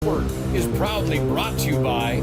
Network is proudly brought to you by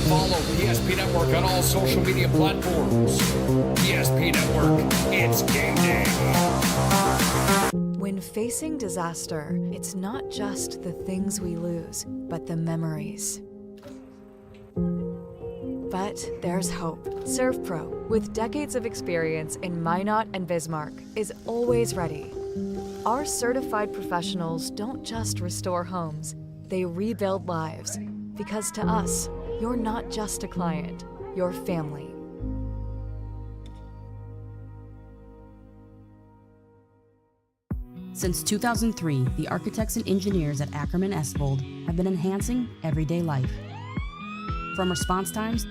follow PSP Network on all social media platforms. PSP Network, it's game day. When facing disaster, it's not just the things we lose, but the memories. But there's hope. ServPro, with decades of experience in Minot and Bismarck, is always ready. Our certified professionals don't just restore homes, they rebuild lives. Because to us, you're not just a client, you're family. Since 2003, the architects and engineers at Ackerman Esvold have been enhancing everyday life. From response times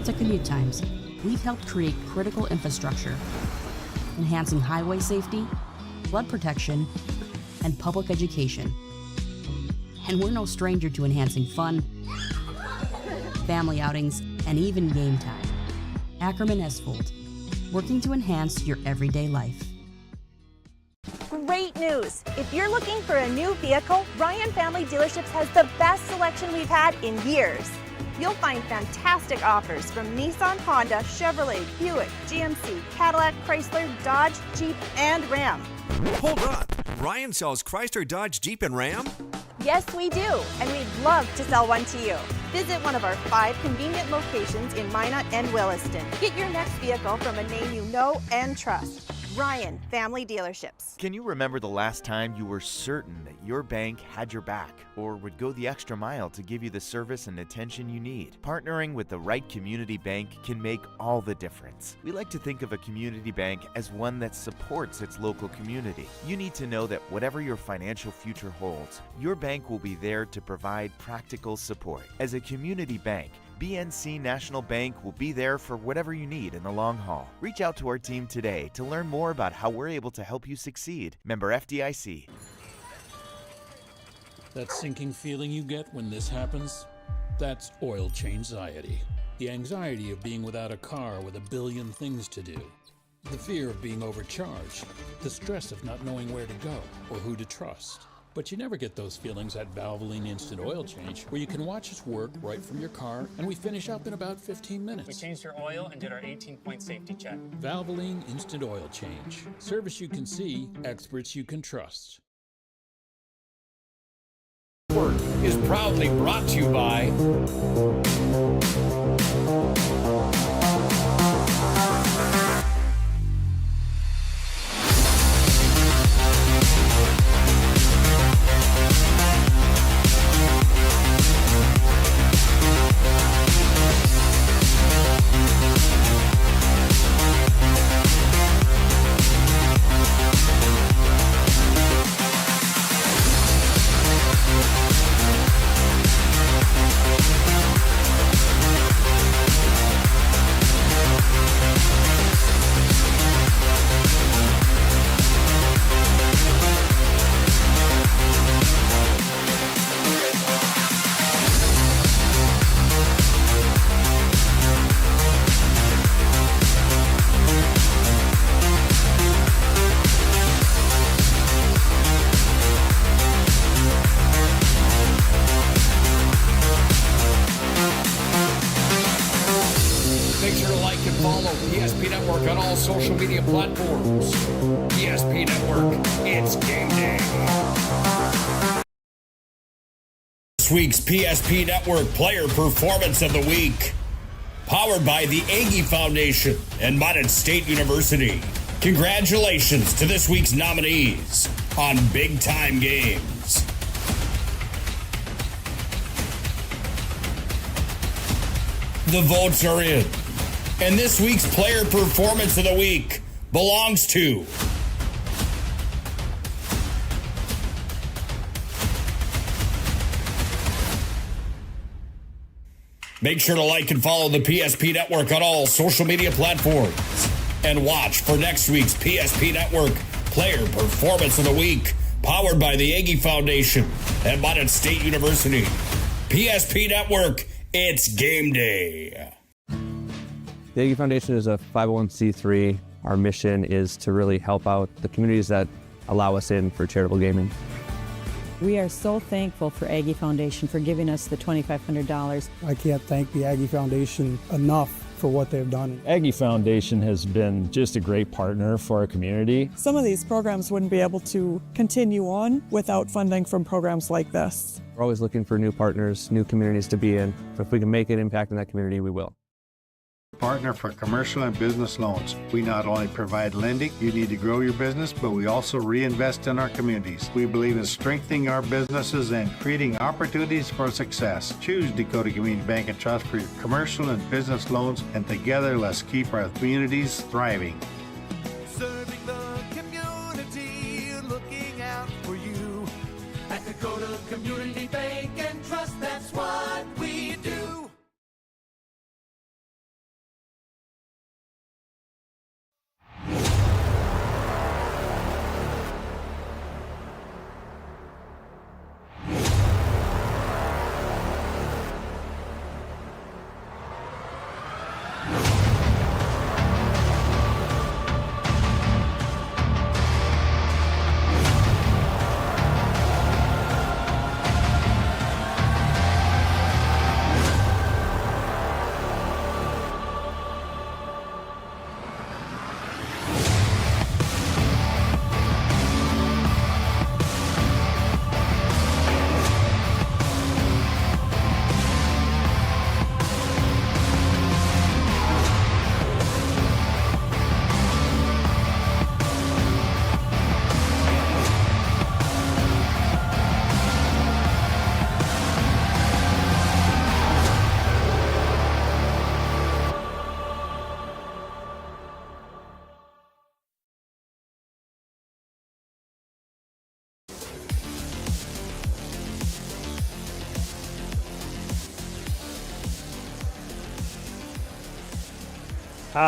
to commute times, we've helped create critical infrastructure, enhancing highway safety, flood protection, and public education. And we're no stranger to enhancing fun, family outings, and even game time. Ackerman Esvold, working to enhance your everyday life. Great news! If you're looking for a new vehicle, Ryan Family Dealerships has the best selection we've had in years. You'll find fantastic offers from Nissan, Honda, Chevrolet, Buick, GMC, Cadillac, Chrysler, Dodge, Jeep, and Ram. Hold on! Ryan sells Chrysler, Dodge, Jeep, and Ram? Yes, we do, and we'd love to sell one to you. Visit one of our 5 convenient locations in Minot and Williston. Get your next vehicle from a name you know and trust. Ryan Family Dealerships. Can you remember the last time you were certain that your bank had your back or would go the extra mile to give you the service and attention you need? Partnering with the right community bank can make all the difference. We like to think of a community bank as one that supports its local community. You need to know that whatever your financial future holds, your bank will be there to provide practical support. As a community bank, BNC National Bank will be there for whatever you need in the long haul. Reach out to our team today to learn more about how we're able to help you succeed. Member FDIC. That sinking feeling you get when this happens? That's oil change-anxiety. The anxiety of being without a car with a billion things to do. The fear of being overcharged. The stress of not knowing where to go or who to trust. But you never get those feelings at Valvoline Instant Oil Change, where you can watch us work right from your car, and we finish up in about 15 minutes. We changed your oil and did our 18-point safety check. Valvoline Instant Oil Change. Service you can see, experts you can trust. Network is proudly brought to you by PSP Network on all social media platforms. PSP Network, it's game day. This week's PSP Network Player Performance of the Week, powered by the Aggie Foundation and Mountain State University. Congratulations to this week's nominees on Big Time Games. The votes are in, and this week's Player Performance of the Week belongs to Make sure to like and follow the PSP Network on all social media platforms. And watch for next week's PSP Network Player Performance of the Week, powered by the Aggie Foundation and Mountain State University. PSP Network, it's game day. The Aggie Foundation is a 501c3. Our mission is to really help out the communities that allow us in for charitable gaming. We are so thankful for Aggie Foundation for giving us the $2,500. I can't thank the Aggie Foundation enough for what they've done. Aggie Foundation has been just a great partner for our community. Some of these programs wouldn't be able to continue on without funding from programs like this. We're always looking for new partners, new communities to be in. So if we can make an impact in that community, we will. Partner for commercial and business loans. We not only provide lending you need to grow your business, but we also reinvest in our communities. We believe in strengthening our businesses and creating opportunities for success. Choose Dakota Community Bank and Trust for your commercial and business loans, and together let's keep our communities thriving. Serving the community, looking out for you. At Dakota Community Bank and Trust, that's what we do.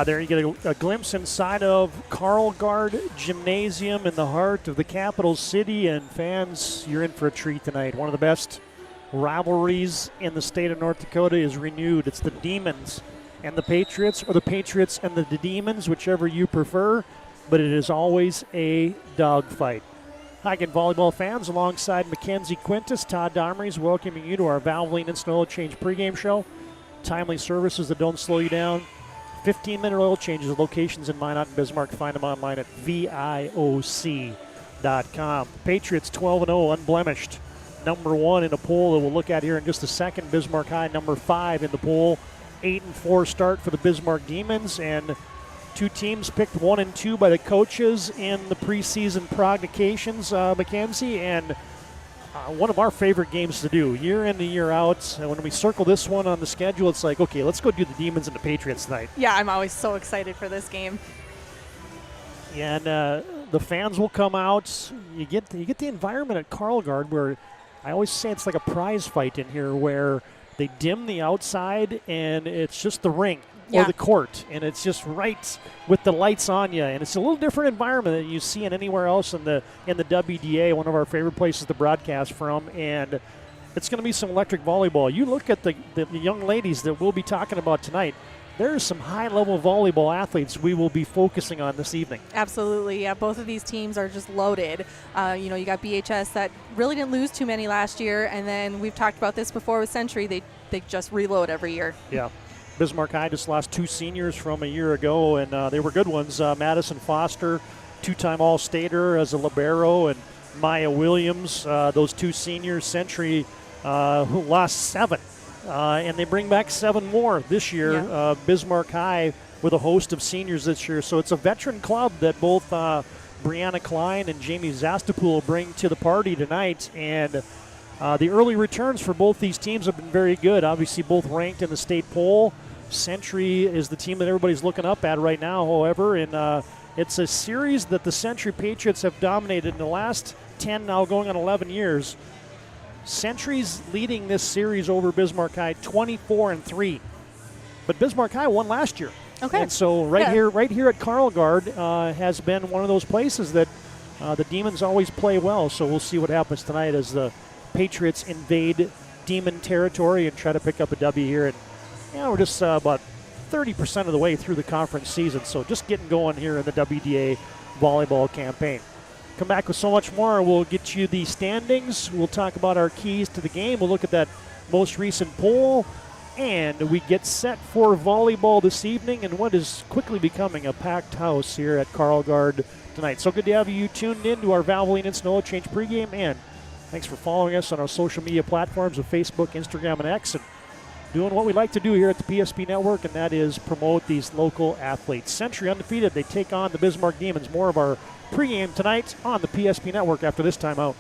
There you get a glimpse inside of Carl Gard Gymnasium in the heart of the capital city. And fans, you're in for a treat tonight. One of the best rivalries in the state of North Dakota is renewed. It's the Demons and the Patriots, or the Patriots and the Demons, whichever you prefer. But it is always a dogfight. Hi again, volleyball fans. Alongside Mackenzie Quintus, Todd Domrey's welcoming you to our Valvoline Instant Oil Change pregame show. Timely services that don't slow you down. 15-minute oil changes at locations in Minot and Bismarck. Find them online at VIOC.com. Patriots 12-0, unblemished. Number 1 in a poll that we'll look at here in just a second. Bismarck High, number 5 in the poll. 8-4 start for the Bismarck Demons. And two teams picked 1 and 2 by the coaches in the preseason prognostications, Mackenzie. And one of our favorite games to do year in and year out. And when we circle this one on the schedule, it's like, okay, let's go do the Demons and the Patriots tonight. Yeah, I'm always so excited for this game. And the fans will come out. You get the environment at Carl Gard where I always say it's like a prize fight in here, where they dim the outside and it's just the ring or the court, and it's just right with the lights on you, and it's a little different environment than you see in anywhere else in the WDA, one of our favorite places to broadcast from. And it's going to be some electric volleyball. You look at the young ladies that we'll be talking about tonight. There's some high-level volleyball athletes we will be focusing on this evening. Absolutely, yeah. Both of these teams are just loaded. You got BHS that really didn't lose too many last year, and then we've talked about this before with Century. They just reload every year. Yeah. Bismarck High just lost 2 seniors from a year ago, and they were good ones. Madison Foster, 2-time All-Stater as a libero, and Maya Williams, those 2 seniors. Century, who lost 7, and they bring back 7 more this year. Yeah. Bismarck High with a host of seniors this year. So it's a veteran club that both Brianna Klein and Jamie Zastapool bring to the party tonight, and the early returns for both these teams have been very good. Obviously, both ranked in the state poll. Century is the team that everybody's looking up at right now, however, and it's a series that the Century Patriots have dominated in the last 10, now going on 11 years. Century's leading this series over Bismarck High 24-3, but Bismarck High won last year. Okay. And so right here at Carl Guard has been one of those places that the Demons always play well. So we'll see what happens tonight as the Patriots invade Demon territory and try to pick up a W here. And we're just about 30% of the way through the conference season, so just getting going here in the WDA volleyball campaign. Come back with so much more. We'll get you the standings. We'll talk about our keys to the game. We'll look at that most recent poll. And we get set for volleyball this evening and what is quickly becoming a packed house here at Carl Guard tonight. So good to have you tuned in to our Valvoline Instant Oil Change pregame. And thanks for following us on our social media platforms of Facebook, Instagram, and X. And doing what we like to do here at the PSP Network, and that is promote these local athletes. Century undefeated. They take on the Bismarck Demons. More of our pregame tonight on the PSP Network after this timeout.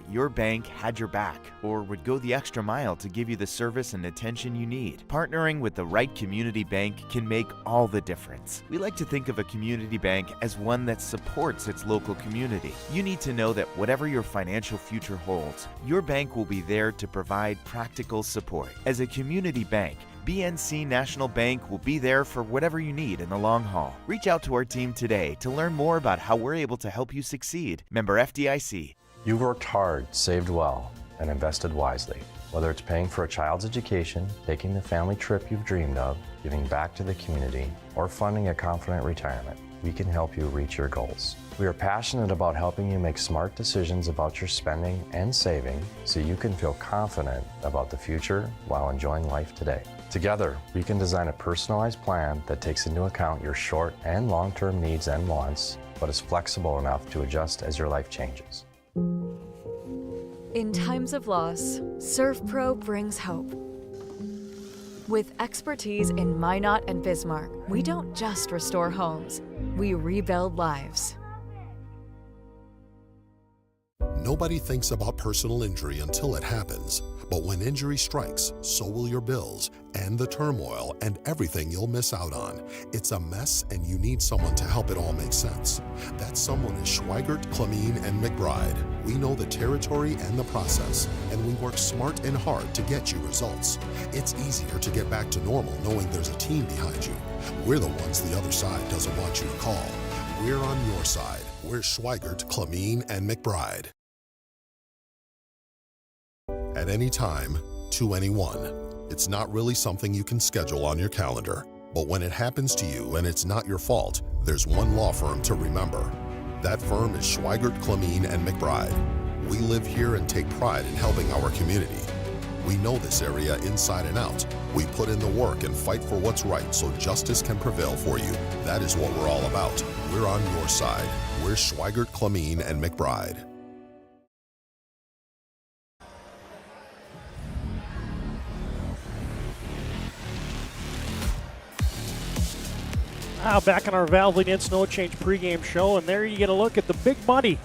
Your bank had your back or would go the extra mile to give you the service and attention you need. Partnering with the right community bank can make all the difference. We like to think of a community bank as one that supports its local community. You need to know that whatever your financial future holds, your bank will be there to provide practical support. As a community bank, BNC National Bank will be there for whatever you need in the long haul. Reach out to our team today to learn more about how we're able to help you succeed. Member FDIC. You've worked hard, saved well, and invested wisely. Whether it's paying for a child's education, taking the family trip you've dreamed of, giving back to the community, or funding a confident retirement, we can help you reach your goals. We are passionate about helping you make smart decisions about your spending and saving so you can feel confident about the future while enjoying life today. Together, we can design a personalized plan that takes into account your short and long-term needs and wants, but is flexible enough to adjust as your life changes. In times of loss, ServPro brings hope. With expertise in Minot and Bismarck, we don't just restore homes, we rebuild lives. Nobody thinks about personal injury until it happens. But when injury strikes, so will your bills and the turmoil and everything you'll miss out on. It's a mess and you need someone to help it all make sense. That someone is Schweigert, Clemene, and McBride. We know the territory and the process, and we work smart and hard to get you results. It's easier to get back to normal knowing there's a team behind you. We're the ones the other side doesn't want you to call. We're on your side. We're Schweigert, Clemene, and McBride. At any time, to anyone. It's not really something you can schedule on your calendar. But when it happens to you and it's not your fault, there's one law firm to remember. That firm is Schweigert, Clemene, and McBride. We live here and take pride in helping our community. We know this area inside and out. We put in the work and fight for what's right so justice can prevail for you. That is what we're all about. We're on your side. We're Schweigert, Clemene, and McBride. Now back on our Valvoline Instant Oil Change pregame show, and there you get a look at the big buddy,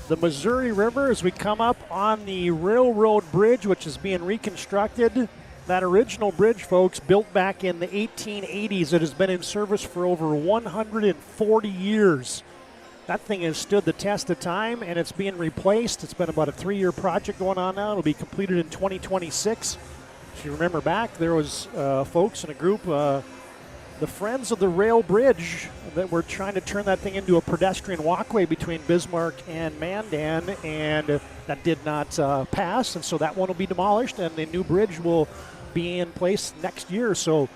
the Missouri River, as we come up on the Railroad Bridge, which is being reconstructed. That original bridge, folks, built back in the 1880s. It has been in service for over 140 years. That thing has stood the test of time, and it's being replaced. It's been about a 3-year project going on now. It'll be completed in 2026. If you remember back, there was folks in a group, the Friends of the Rail Bridge, that were trying to turn that thing into a pedestrian walkway between Bismarck and Mandan, and that did not pass, and so that one will be demolished, and the new bridge will be in place next year. So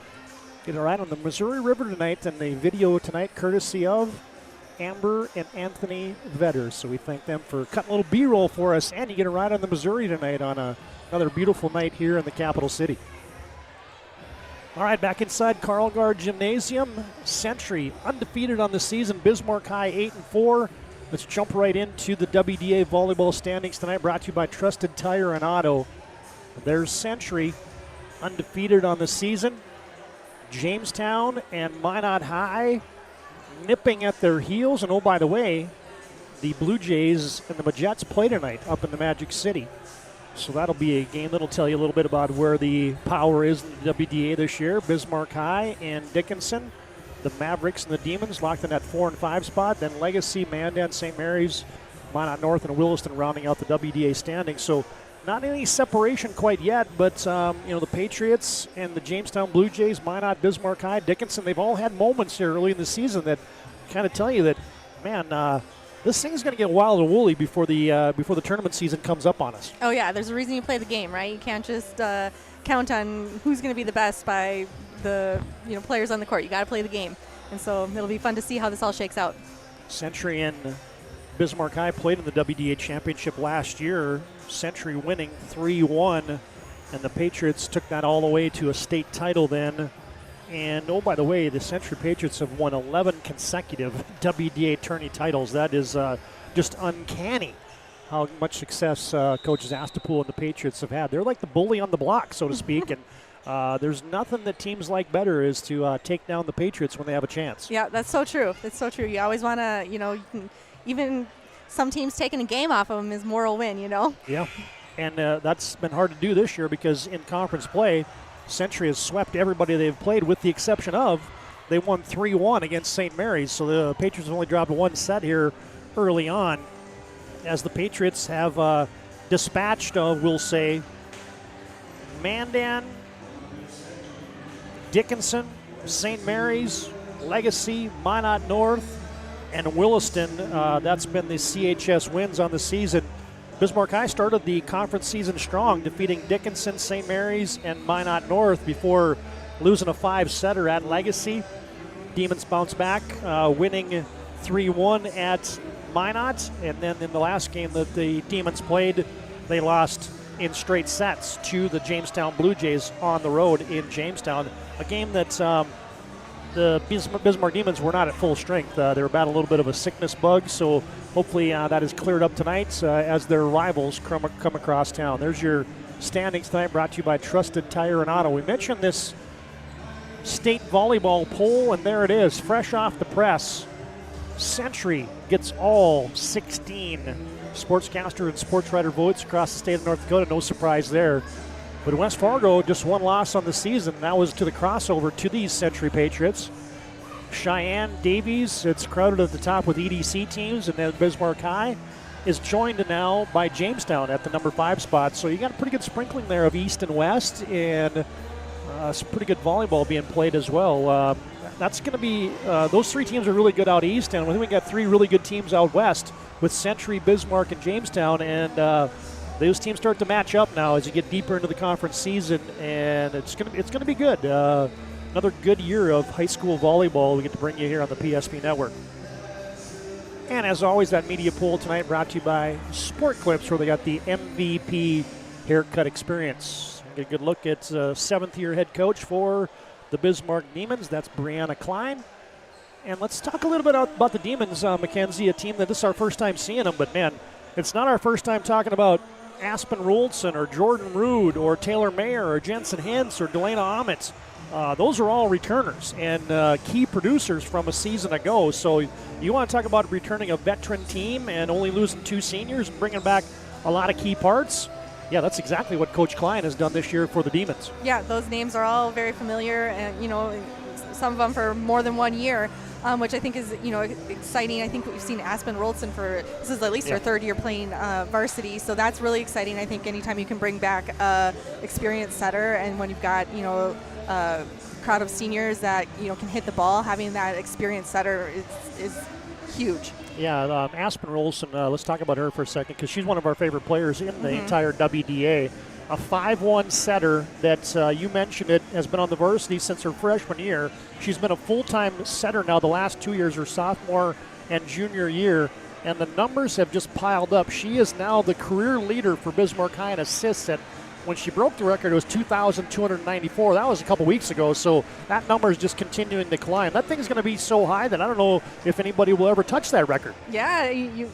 get a ride on the Missouri River tonight, and the video tonight courtesy of Amber and Anthony Vetter. So we thank them for cutting a little B-roll for us, and you get a ride on the Missouri tonight on another beautiful night here in the capital city. All right, back inside Carlgard Gymnasium. Century undefeated on the season. Bismarck High 8-4. Let's jump right into the WDA volleyball standings tonight, brought to you by Trusted Tire and Auto. There's Century undefeated on the season. Jamestown and Minot High nipping at their heels. And oh, by the way, the Blue Jays and the Majets play tonight up in the Magic City. So that'll be a game that'll tell you a little bit about where the power is in the WDA this year. Bismarck High and Dickinson, the Mavericks and the Demons locked in that 4 and 5 spot. Then Legacy, Mandan, St. Mary's, Minot North, and Williston rounding out the WDA standings. So not any separation quite yet, but the Patriots and the Jamestown Blue Jays, Minot, Bismarck High, Dickinson, they've all had moments here early in the season that kind of tell you that, man, this thing's going to get wild and woolly before the tournament season comes up on us. Oh, yeah. There's a reason you play the game, right? You can't just count on who's going to be the best by the players on the court. You got to play the game. And so it'll be fun to see how this all shakes out. Century and Bismarck High played in the WDA championship last year. Century winning 3-1, and the Patriots took that all the way to a state title then. And, oh, by the way, the Century Patriots have won 11 consecutive WDA tourney titles. That is just uncanny how much success coaches Astapool and the Patriots have had. They're like the bully on the block, so to speak, and there's nothing that teams like better is to take down the Patriots when they have a chance. Yeah, that's so true. It's so true. You always want to, even some teams taking a game off of them is moral win, Yeah, and that's been hard to do this year because in conference play, Century has swept everybody they've played with the exception of they won 3-1 against St. Mary's. So the Patriots have only dropped one set here early on as the Patriots have dispatched, we'll say, Mandan, Dickinson, St. Mary's, Legacy, Minot North, and Williston. That's been the CHS wins on the season. Bismarck High started the conference season strong, defeating Dickinson, St. Mary's, and Minot North before losing a 5-setter at Legacy. Demons bounced back, winning 3-1 at Minot, and then in the last game that the Demons played, they lost in straight sets to the Jamestown Blue Jays on the road in Jamestown, a game that the Bismarck Demons were not at full strength. They were battling a little bit of a sickness bug, so hopefully that is cleared up tonight as their rivals come across town. There's your standings tonight, brought to you by Trusted Tire and Auto. We mentioned this state volleyball poll, and there it is, fresh off the press. Century gets all 16 sportscaster and sports writer votes across the state of North Dakota. No surprise there. But West Fargo, just one loss on the season. That was to the crossover to these Century Patriots. Cheyenne, Davies, it's crowded at the top with EDC teams, and then Bismarck High is joined now by Jamestown at the number 5 spot. So you got a pretty good sprinkling there of East and West, and some pretty good volleyball being played as well. That's going to be, those 3 teams are really good out East, and I think we got 3 really good teams out West with Century, Bismarck, and Jamestown, and those teams start to match up now as you get deeper into the conference season, and it's going to be good. Another good year of high school volleyball we get to bring you here on the PSP Network. And as always, that media poll tonight brought to you by Sport Clips, where they got the MVP haircut experience. Get a good look at 7th-year head coach for the Bismarck Demons. That's Brianna Klein. And let's talk a little bit about the Demons, Mackenzie, a team that this is our first time seeing them, but man, it's not our first time talking about Aspen Rolson or Jordan Rude or Taylor Mayer or Jensen Hintz or Delana Amitz. Those are all returners and key producers from a season ago. So you want to talk about returning a veteran team and only losing 2 seniors and bringing back a lot of key parts? Yeah, that's exactly what Coach Klein has done this year for the Demons. Yeah, those names are all very familiar, and some of them for more than 1 year. Which I think is, exciting. I think we've seen Aspen Rolson this is at least her 3rd year playing varsity, so that's really exciting. I think anytime you can bring back a experienced setter, and when you've got, a crowd of seniors that, can hit the ball, having that experienced setter is huge. Yeah, Aspen Rolson, let's talk about her for a second, because she's one of our favorite players in the entire WDA. A 5-1 setter that you mentioned it has been on the varsity since her freshman year. She's been a full-time setter now the last 2 years, her sophomore and junior year, and the numbers have just piled up. She is now the career leader for Bismarck High in assists. And when she broke the record, it was 2,294. That was a couple weeks ago, so that number is just continuing to climb. That thing's going to be so high that I don't know if anybody will ever touch that record. Yeah, you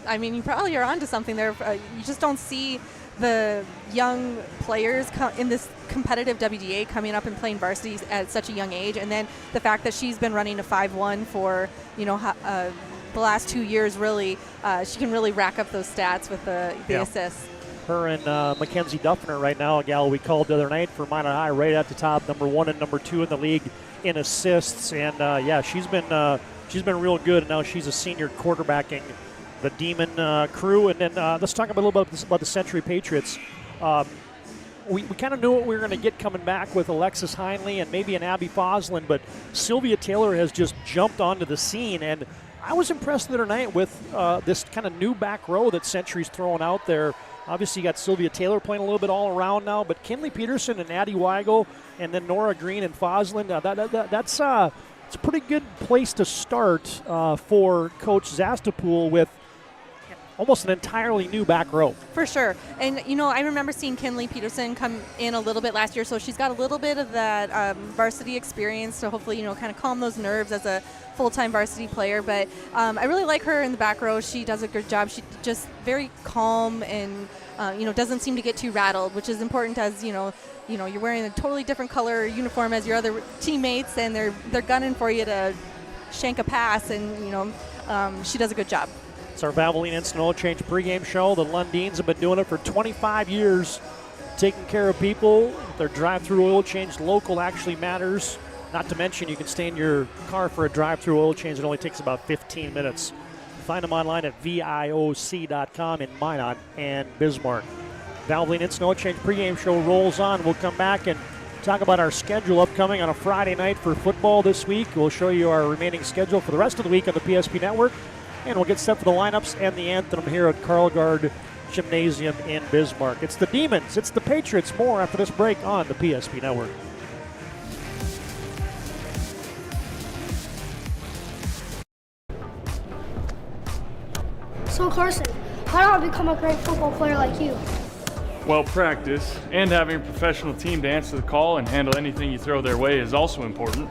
probably are onto something there. You just don't see the young players in this competitive WDA coming up and playing varsity at such a young age. And then the fact that she's been running a 5-1 for, the last 2 years, really, she can really rack up those stats with the assists. Her and Mackenzie Duffner right now, a gal we called the other night for Minot High, right at the top, number 1 and number 2 in the league in assists. And she's been real good. And now she's a senior quarterbacking the Demon crew. And then let's talk a little bit about the Century Patriots. We kind of knew what we were going to get coming back with Alexis Heinley and maybe an Abby Foslin, but Sylvia Taylor has just jumped onto the scene. And I was impressed the other night with this kind of new back row that Century's throwing out there. Obviously, you got Sylvia Taylor playing a little bit all around now, but Kinley Peterson and Addie Weigel and then Nora Green and Foslin, that's a pretty good place to start for Coach Zastapool with almost an entirely new back row. For sure. And, I remember seeing Kinley Peterson come in a little bit last year, so she's got a little bit of that varsity experience to hopefully, kind of calm those nerves as a full-time varsity player. But I really like her in the back row. She does a good job. She's just very calm and, doesn't seem to get too rattled, which is important as, you're wearing a totally different color uniform as your other teammates, and they're gunning for you to shank a pass, and, she does a good job. It's our Valvoline Instant Oil Change pregame show. The Lundins have been doing it for 25 years, taking care of people. Their drive-through oil change, local actually matters. Not to mention you can stay in your car for a drive-through oil change. It only takes about 15 minutes. Find them online at VIOC.com in Minot and Bismarck. Valvoline Instant Oil Change pregame show rolls on. We'll come back and talk about our schedule upcoming on a Friday night for football this week. We'll show you our remaining schedule for the rest of the week on the PSP Network. And we'll get set for the lineups and the anthem here at Carl Gard Gymnasium in Bismarck. It's the Demons, it's the Patriots. More after this break on the PSP Network. So Carson, how do I become a great football player like you? Well, practice and having a professional team to answer the call and handle anything you throw their way is also important.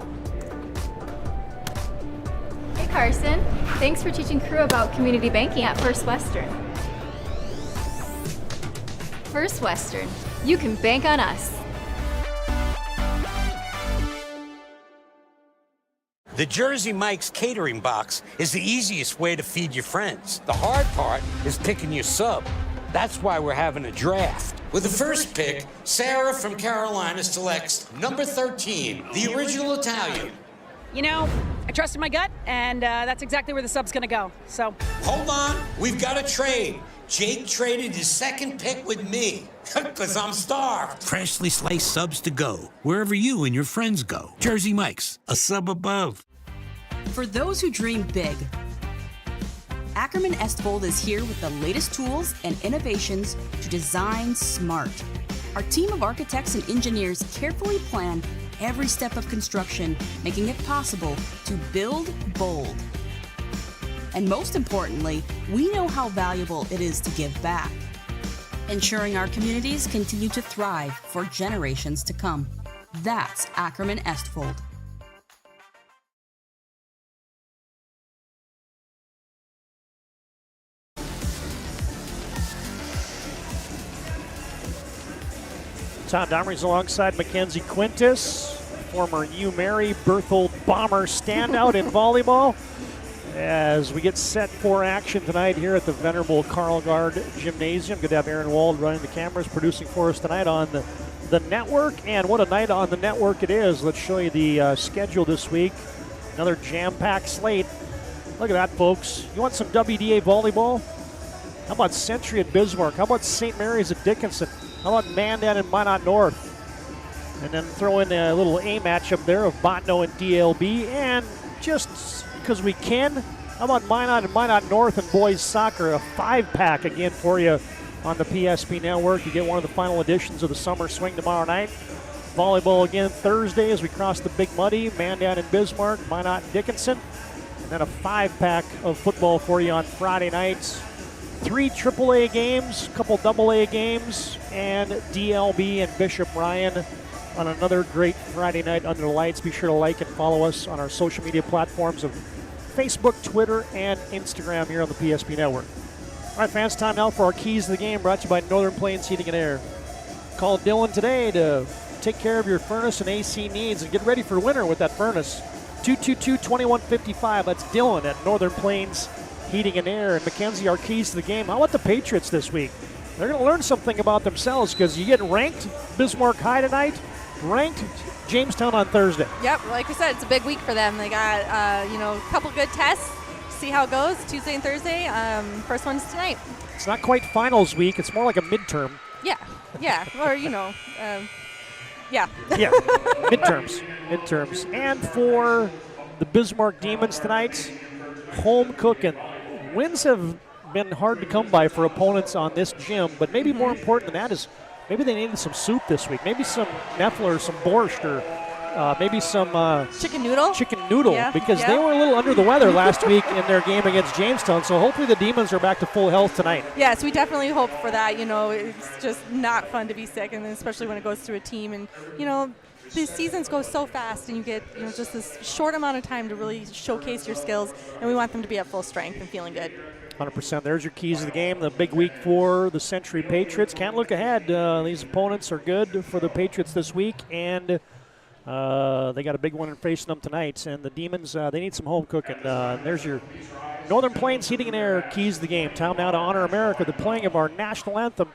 Hey Carson, thanks for teaching crew about community banking at First Western. First Western, you can bank on us. The Jersey Mike's catering box is the easiest way to feed your friends. The hard part is picking your sub. That's why we're having a draft. With the first pick, Sarah from Carolina selects number 13, the original Italian. I trusted my gut, and that's exactly where the sub's going to go. So hold on, we've got a trade. Jake traded his second pick with me, because I'm starved. Freshly sliced subs to go, wherever you and your friends go. Jersey Mike's, a sub above. For those who dream big, Ackerman Estvold is here with the latest tools and innovations to design smart. Our team of architects and engineers carefully plan every step of construction, making it possible to build bold. And most importantly, we know how valuable it is to give back, ensuring our communities continue to thrive for generations to come. That's Ackerman Estvold. Todd Domrey's alongside Mackenzie Quintus, former U-Mary Berthold Bomber standout in volleyball, as we get set for action tonight here at the venerable Carl Gard Gymnasium. Good to have Aaron Wald running the cameras, producing for us tonight on the network. And what a night on the network it is. Let's show you the schedule this week. Another jam-packed slate. Look at that, folks. You want some WDA volleyball? How about Century at Bismarck? How about St. Mary's at Dickinson? How about Mandan and Minot North? And then throw in a little A matchup there of Botno and DLB. And just because we can, how about Minot and Minot North and boys soccer? A 5-pack again for you on the PSP Network. You get one of the final editions of the Summer Swing tomorrow night. Volleyball again Thursday as we cross the Big Muddy. Mandan and Bismarck, Minot and Dickinson. And then a 5-pack of football for you on Friday nights. 3 AAA games, a couple AA games, and DLB and Bishop Ryan on another great Friday night under the lights. Be sure to like and follow us on our social media platforms of Facebook, Twitter, and Instagram here on the PSP Network. All right, fans, time now for our Keys to the Game, brought to you by Northern Plains Heating and Air. Call Dylan today to take care of your furnace and AC needs and get ready for winter with that furnace. 222-2155. That's Dylan at Northern Plains Heating and Air. And Mackenzie, our Keys to the Game. How about the Patriots this week? They're going to learn something about themselves because you get ranked Bismarck High tonight, ranked Jamestown on Thursday. Yep, like we said, it's a big week for them. They got, a couple good tests. See how it goes Tuesday and Thursday. First one's tonight. It's not quite finals week. It's more like a midterm. Yeah. Or, yeah. Yeah, midterms. And for the Bismarck Demons tonight, home cooking. Wins have been hard to come by for opponents on this gym, but maybe more important than that is maybe they needed some soup this week. Maybe some Neffler, some borscht, or maybe some chicken noodle, because they were a little under the weather last week in their game against Jamestown. So hopefully the Demons are back to full health tonight. Yes, we definitely hope for that. It's just not fun to be sick, and especially when it goes through a team. And these seasons go so fast, and you get just this short amount of time to really showcase your skills. And we want them to be at full strength and feeling good. 100%. There's your keys to the game. The big week for the Century Patriots. Can't look ahead. These opponents are good for the Patriots this week, and they got a big one facing them tonight. And the Demons, they need some home cooking. There's your Northern Plains Heating and Air keys to the game. Time now to honor America, the playing of our national anthem.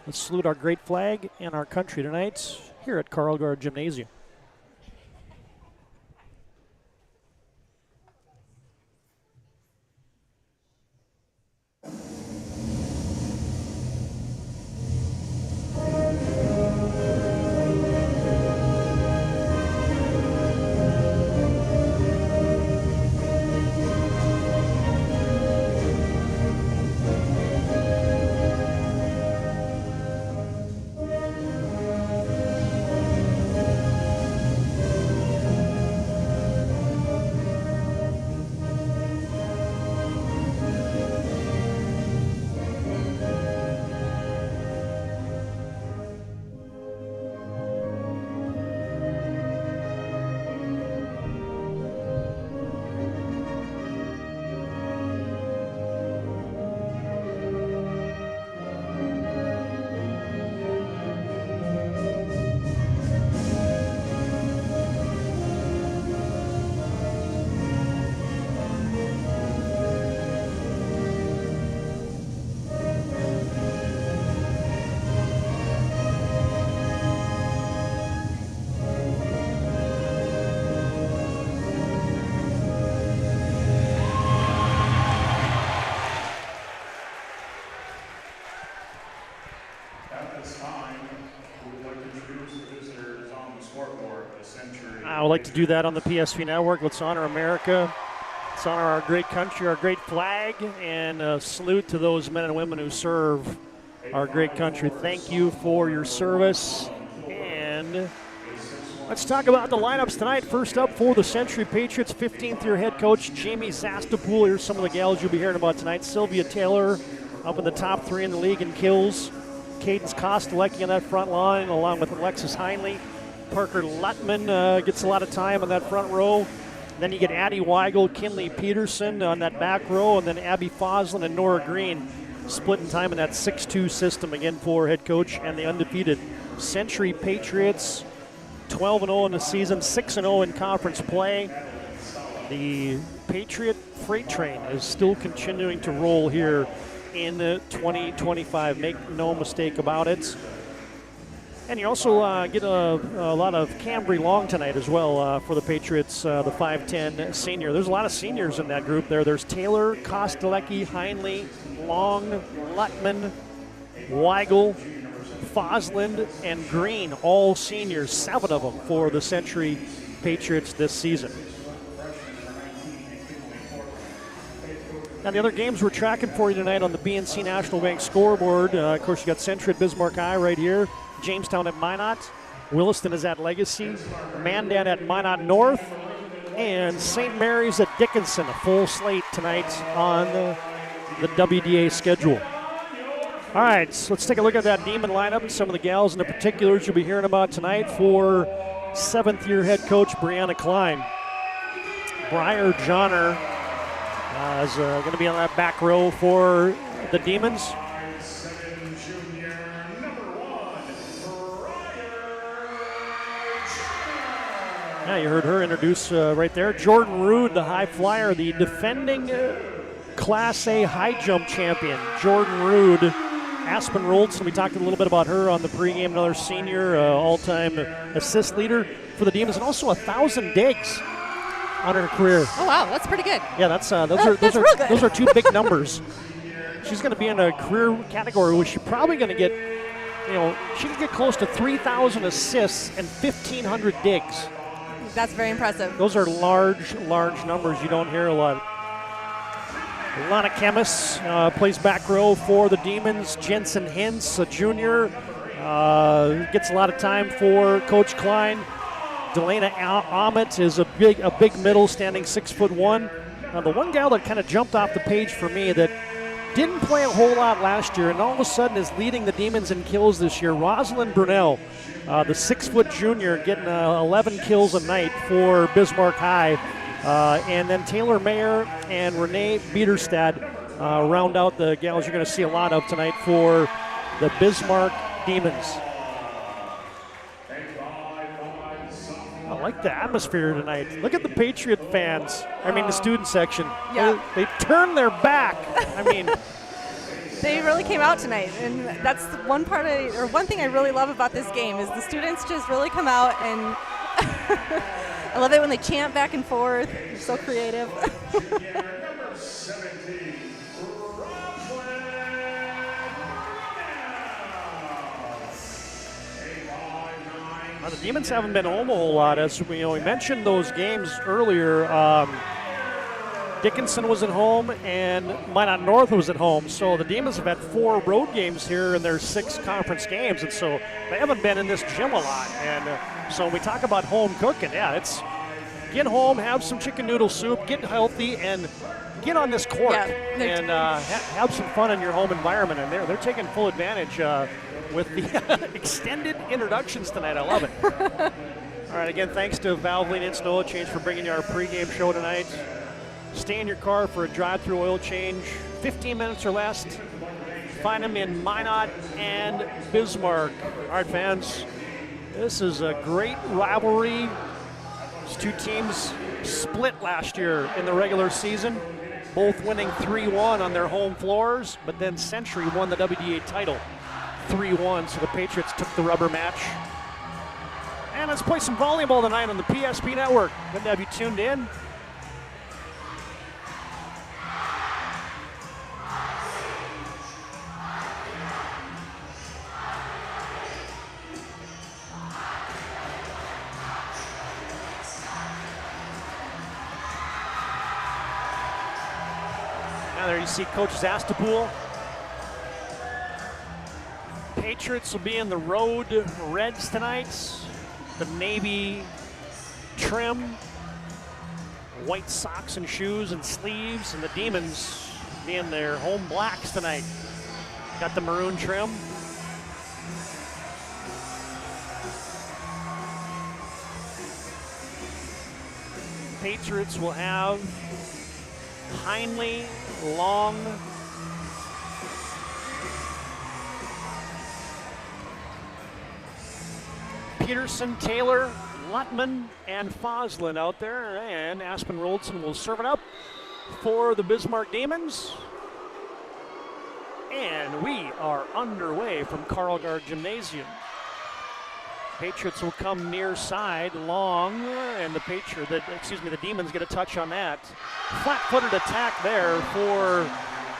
Let's salute our great flag and our country tonight here at Carl Gard Gymnasium. I would like to do that on the PSP Network. Let's honor America. Let's honor our great country, our great flag, and salute to those men and women who serve our great country. Thank you for your service. And let's talk about the lineups tonight. First up for the Century Patriots, 15th-year head coach Jamie Zastapool. Here's some of the gals you'll be hearing about tonight. Sylvia Taylor up in the top 3 in the league in kills. Cadence Kostelecki on that front line, along with Alexis Heinley. Parker Lutman gets a lot of time on that front row. Then you get Addie Weigel, Kinley Peterson on that back row, and then Abby Foslin and Nora Green splitting time in that 6-2 system again for head coach and the undefeated Century Patriots. 12-0 in the season, 6-0 in conference play. The Patriot freight train is still continuing to roll here in 2025. Make no mistake about it. And you also get a lot of Cambry Long tonight as well for the Patriots, the 5'10 senior. There's a lot of seniors in that group there. There's Taylor, Kostelecki, Heinley, Long, Lutman, Weigel, Fosland, and Green, all seniors, 7 of them for the Century Patriots this season. Now, the other games we're tracking for you tonight on the BNC National Bank scoreboard. Of course, you got Century at Bismarck High right here. Jamestown at Minot. Williston is at Legacy. Mandan at Minot North. and St. Mary's at Dickinson. A full slate tonight on the WDA schedule. All right, so let's take a look at that Demon lineup and some of the gals and the particulars you'll be hearing about tonight for 7th-year head coach Brianna Klein. Briar Johnner is going to be on that back row for the Demons. Yeah, you heard her introduce right there. Jordan Rude, the high flyer, the defending Class A high jump champion. Jordan Rude, Aspen Roldson, we talked a little bit about her on the pregame, another senior, all-time assist leader for the Demons, and also 1,000 digs on her career. Oh wow, that's pretty good. Yeah, those are two big numbers. She's going to be in a career category where she's probably going to get, she can get close to 3,000 assists and 1,500 digs. That's very impressive. Those are large numbers. You don't hear a lot. Lana Chemis plays back row for the Demons. Jensen Hintz, a junior, gets a lot of time for Coach Klein. Delana Ahmet is a big middle, standing 6'1". The one gal that kind of jumped off the page for me that didn't play a whole lot last year and all of a sudden is leading the Demons in kills this year, Rosalind Brunel, the 6-foot junior, getting 11 kills a night for Bismarck High. And then Taylor Mayer and Renee Biederstad round out the gals you're going to see a lot of tonight for the Bismarck Demons. I like the atmosphere tonight. Look at the Patriot fans. The student section. Yeah. They turn their back. They really came out tonight, and that's one thing I really love about this game is the students just really come out, and I love it when they chant back and forth. They're so creative. Well, the Demons haven't been home a whole lot. As we mentioned those games earlier. Dickinson was at home and Minot North was at home. So the Demons have had 4 road games here in their 6 conference games. And so they haven't been in this gym a lot. And so when we talk about home cooking, it's get home, have some chicken noodle soup, get healthy, and get on this court and have some fun in your home environment. And they're taking full advantage with the extended introductions tonight. I love it. All right, again, thanks to Valvoline and Snow Change for bringing you our pregame show tonight. Stay in your car for a drive-through oil change, 15 minutes or less. Find them in Minot and Bismarck. All right, fans, this is a great rivalry. These two teams split last year in the regular season, both winning 3-1 on their home floors, but then Century won the WDA title 3-1, so the Patriots took the rubber match. And let's play some volleyball tonight on the PSP Network. Good to have you tuned in. There you see Coach Zastapool. Patriots will be in the road reds tonight. The navy trim, white socks and shoes and sleeves, and the Demons be in their home blacks tonight. Got the maroon trim. Patriots will have Heinley, Long, Peterson, Taylor, Lutman, and Foslin out there, and Aspen Roldson will serve it up for the Bismarck Demons. And we are underway from Carlgard Gymnasium. Patriots will come near side, Long, and the Demons get a touch on that. Flat-footed attack there for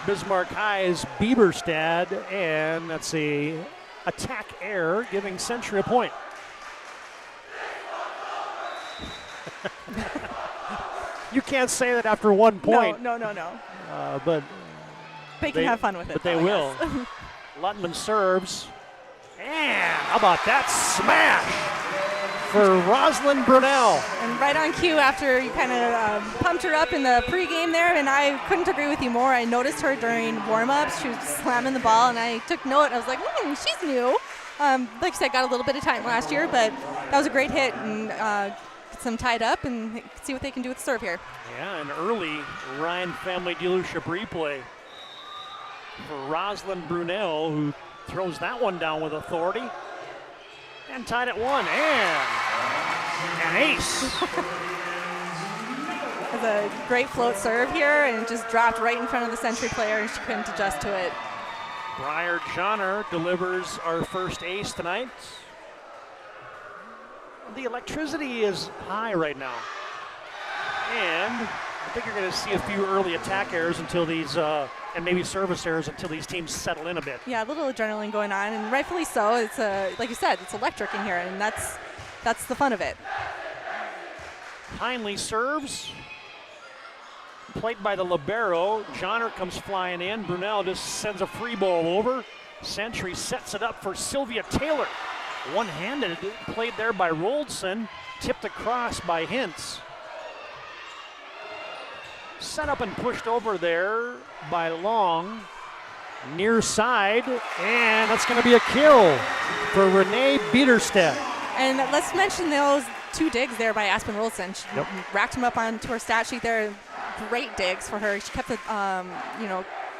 Bismarck High's Bieberstad, and that's a attack error, giving Century a point. You can't say that after 1 point. No. But they can have fun with it. But they will. Lutman serves. And how about that smash for Rosalind Brunel. And right on cue after you kind of pumped her up in the pregame there, and I couldn't agree with you more. I noticed her during warm-ups. She was slamming the ball, and I took note. I was like, she's new. Like I said, got a little bit of time last year, but that was a great hit, and gets them tied up and see what they can do with the serve here. Yeah, an early Ryan Family Dealership replay for Rosalind Brunel, who throws that one down with authority. And tied at 1, and an ace. It was a great float serve here, and it just dropped right in front of the Century player, and she couldn't adjust to it. Briar Johnner delivers our first ace tonight. The electricity is high right now. And I think you're going to see a few early attack errors until these, and maybe service errors until these teams settle in a bit. Yeah, a little adrenaline going on, and rightfully so. It's like you said, it's electric in here, and that's the fun of it. Heinley serves. Played by the libero. Johnner comes flying in. Brunel just sends a free ball over. Century sets it up for Sylvia Taylor. One-handed, played there by Roldson. Tipped across by Hintz. Set up and pushed over there by Long. Near side, and that's going to be a kill for Renee Biederstedt. And let's mention those 2 digs there by Aspen Roldson. She racked them up onto her stat sheet there. Great digs for her. She kept the,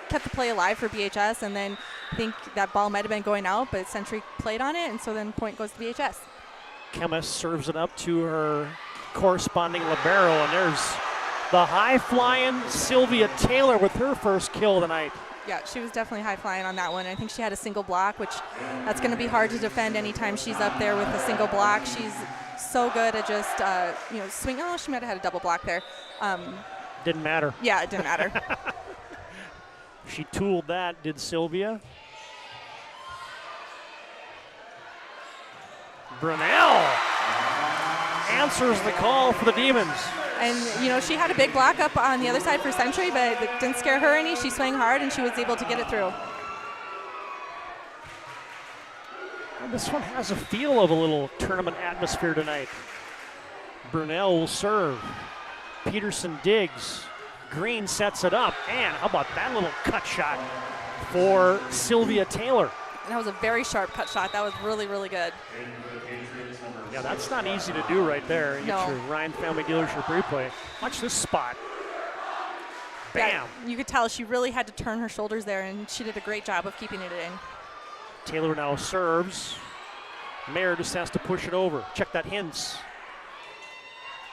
kept the play alive for BHS, and then I think that ball might have been going out, but Century played on it, and so then point goes to BHS. Chemist serves it up to her corresponding libero, and there's the high-flying Sylvia Taylor with her first kill tonight. Yeah, she was definitely high-flying on that one. I think she had a single block, which that's going to be hard to defend anytime she's up there with a single block. She's so good at just, swing. Oh, she might have had a double block there. Didn't matter. Yeah, it didn't matter. She tooled that, did Sylvia. Brunel answers the call for the Demons. And, she had a big block up on the other side for Century, but it didn't scare her any. She swung hard, and she was able to get it through. And this one has a feel of a little tournament atmosphere tonight. Brunel will serve. Peterson digs. Green sets it up. And how about that little cut shot for Sylvia Taylor? That was a very sharp cut shot. That was really, really good. Yeah, that's not easy to do right there. You get your Ryan Family Dealership replay. Watch this spot. Bam. Yeah, you could tell she really had to turn her shoulders there, and she did a great job of keeping it in. Taylor now serves. Mayer just has to push it over. Check that Hintz.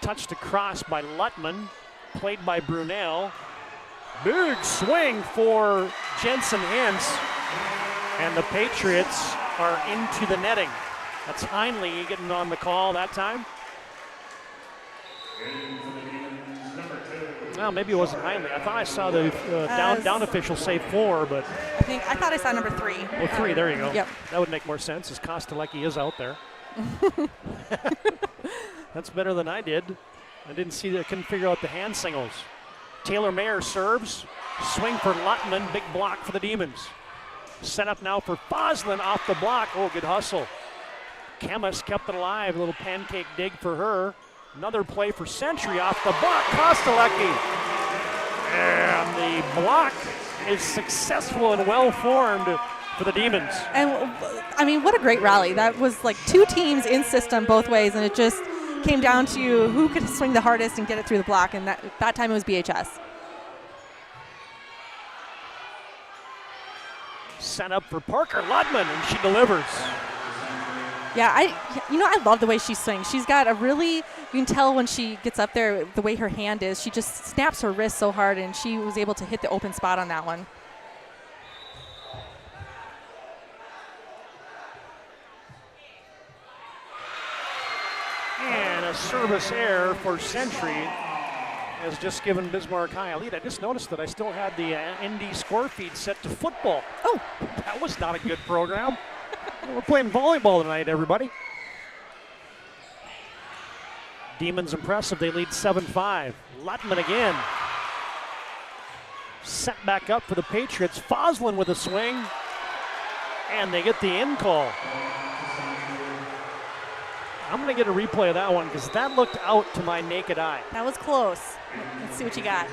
Touched across by Luttman. Played by Brunel. Big swing for Jensen Hintz. And the Patriots are into the netting. That's Heinley getting on the call that time. Well, maybe it wasn't Heinley. I thought I saw the down official say 4, but I thought I saw number 3. Oh, 3, there you go. Yep. That would make more sense, as Kostalecki is out there. That's better than I did. I couldn't figure out the hand singles. Taylor Mayer serves. Swing for Luttman, big block for the Demons. Set up now for Foslin off the block. Oh, good hustle. Chemist kept it alive. A little pancake dig for her. Another play for Century off the block. Kostalecki. And the block is successful and well formed for the Demons. And I mean, what a great rally. That was like 2 teams in system both ways, and it just came down to who could swing the hardest and get it through the block, and that time it was BHS. Set up for Parker Luttman, and she delivers. Yeah, I love the way she swings. She's got a really, you can tell when she gets up there, the way her hand is. She just snaps her wrist so hard, and she was able to hit the open spot on that one. And a service error for Century has just given Bismarck High a lead. I just noticed that I still had the ND score feed set to football. Oh, that was not a good program. We're playing volleyball tonight, everybody. Demons impressive. They lead 7-5. Luttman again. Set back up for the Patriots. Foslin with a swing. And they get the in call. I'm going to get a replay of that one because that looked out to my naked eye. That was close. Let's see what you got.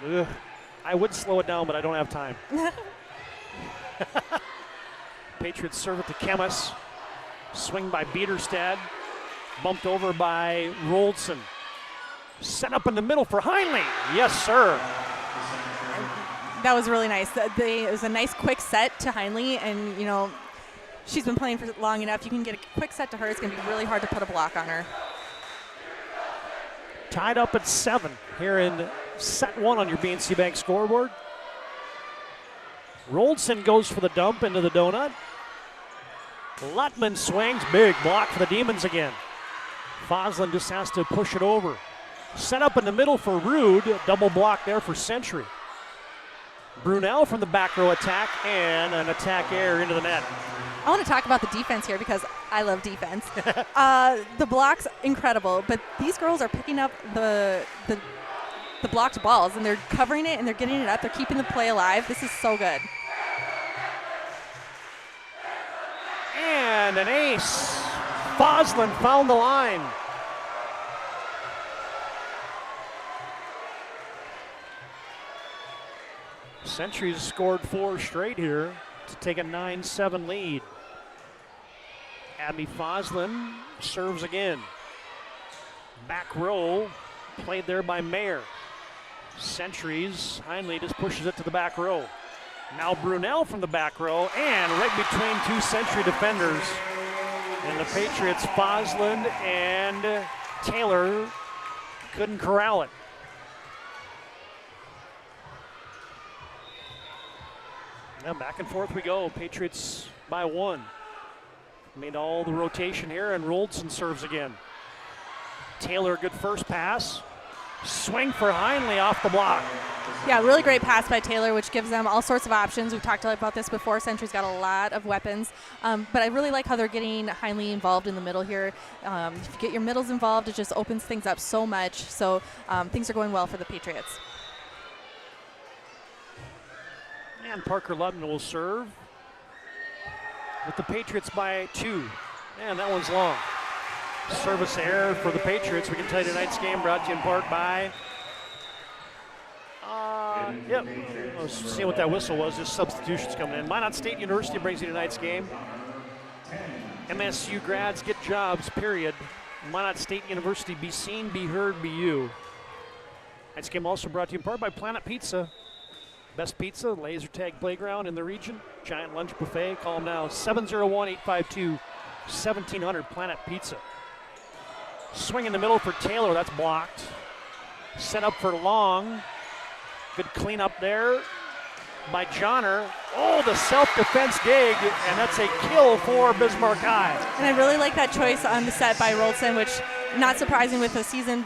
Ugh. I would slow it down, but I don't have time. Patriots serve it to Chemis. Swing by Biederstad. Bumped over by Roldson. Set up in the middle for Heinle. Yes, sir. That was really nice. It was a nice quick set to Heinle, and, you know, she's been playing for long enough. You can get a quick set to her. It's going to be really hard to put a block on her. Tied up at 7 here in set 1 on your BNC Bank scoreboard. Roldson goes for the dump into the donut. Lutman swings. Big block for the Demons again. Foslin just has to push it over. Set up in the middle for Rude. Double block there for Century. Brunel from the back row attack, and an attack air into the net. I want to talk about the defense here because I love defense. The block's incredible, but these girls are picking up the blocked balls, and they're covering it, and they're getting it up. They're keeping the play alive. This is so good. And an ace. Foslin found the line. Century's scored 4 straight here to take a 9-7 lead. Abby Foslin serves again. Back row, played there by Mayer. Centuries, Heinle just pushes it to the back row. Now Brunel from the back row, and right between 2 Century defenders. And the Patriots, Foslin and Taylor, couldn't corral it. Now back and forth we go. Patriots by 1. Made all the rotation here, and Roldson serves again. Taylor, good first pass. Swing for Heinle off the block. Yeah, really great pass by Taylor, which gives them all sorts of options. We've talked about this before. Century's got a lot of weapons. But I really like how they're getting Heinle involved in the middle here. If you get your middles involved, it just opens things up so much. So things are going well for the Patriots. And Parker Lutman will serve with the Patriots by 2. And that one's long. Service error for the Patriots. We can tell you tonight's game brought to you in part by, I was seeing what that whistle was. Just substitutions coming in. Minot State University brings you tonight's game. MSU grads get jobs, period. Minot State University, be seen, be heard, be you. Tonight's game also brought to you in part by Planet Pizza. Best pizza, laser tag playground in the region. Giant lunch buffet. Call them now, 701-852-1700, Planet Pizza. Swing in the middle for Taylor, that's blocked. Set up for Long. Good cleanup there by Johnner. Oh, the self-defense dig, and that's a kill for Bismarck High. And I really like that choice on the set by Roldson, which not surprising with a seasoned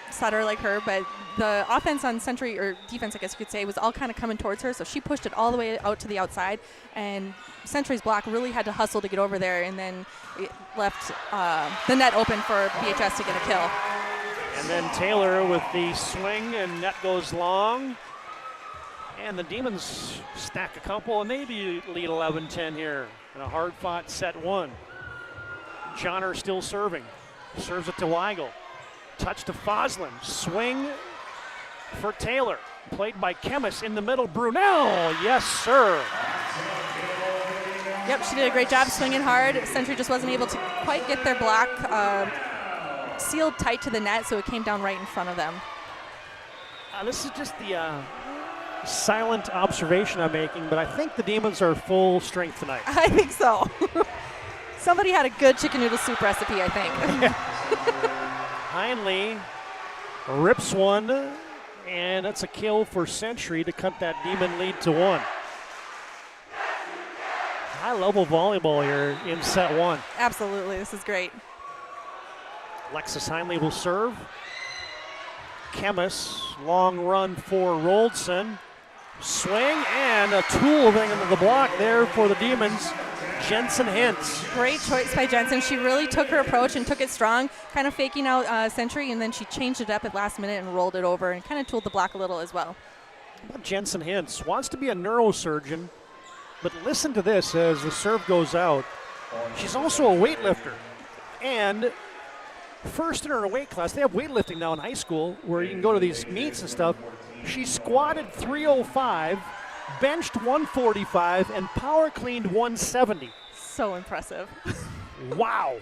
setter like her, but the offense on Century, or defense I guess you could say, was all kind of coming towards her, so she pushed it all the way out to the outside, and Century's block really had to hustle to get over there, and then it left the net open for BHS to get a kill. And then Taylor with the swing, and net goes long. And the Demons stack a couple, and they lead 11-10 here in a hard-fought set 1. Johnner still serving. Serves it to Weigel. Touch to Foslin. Swing for Taylor. Played by Chemis in the middle. Brunel, yes, sir. Yep, she did a great job swinging hard. Century just wasn't able to quite get their block sealed tight to the net, so it came down right in front of them. This is just the silent observation I'm making, but I think the Demons are full strength tonight. I think so. Somebody had a good chicken noodle soup recipe, I think. Heinle rips one, and that's a kill for Century to cut that Demon lead to 1. High-level volleyball here in set 1. Absolutely, this is great. Alexis Heinle will serve. Chemis, long run for Roldson. Swing, and a tool thing into the block there for the Demons. Jensen Hintz. Great choice by Jensen. She really took her approach and took it strong, kind of faking out Century, and then she changed it up at last minute and rolled it over and kind of tooled the block a little as well. Jensen Hintz wants to be a neurosurgeon, But listen to this as the serve goes out. She's also a weightlifter. And first in her weight class, they have weightlifting now in high school where you can go to these meets and stuff. She squatted 305, benched 145, and power cleaned 170. So impressive. Wow.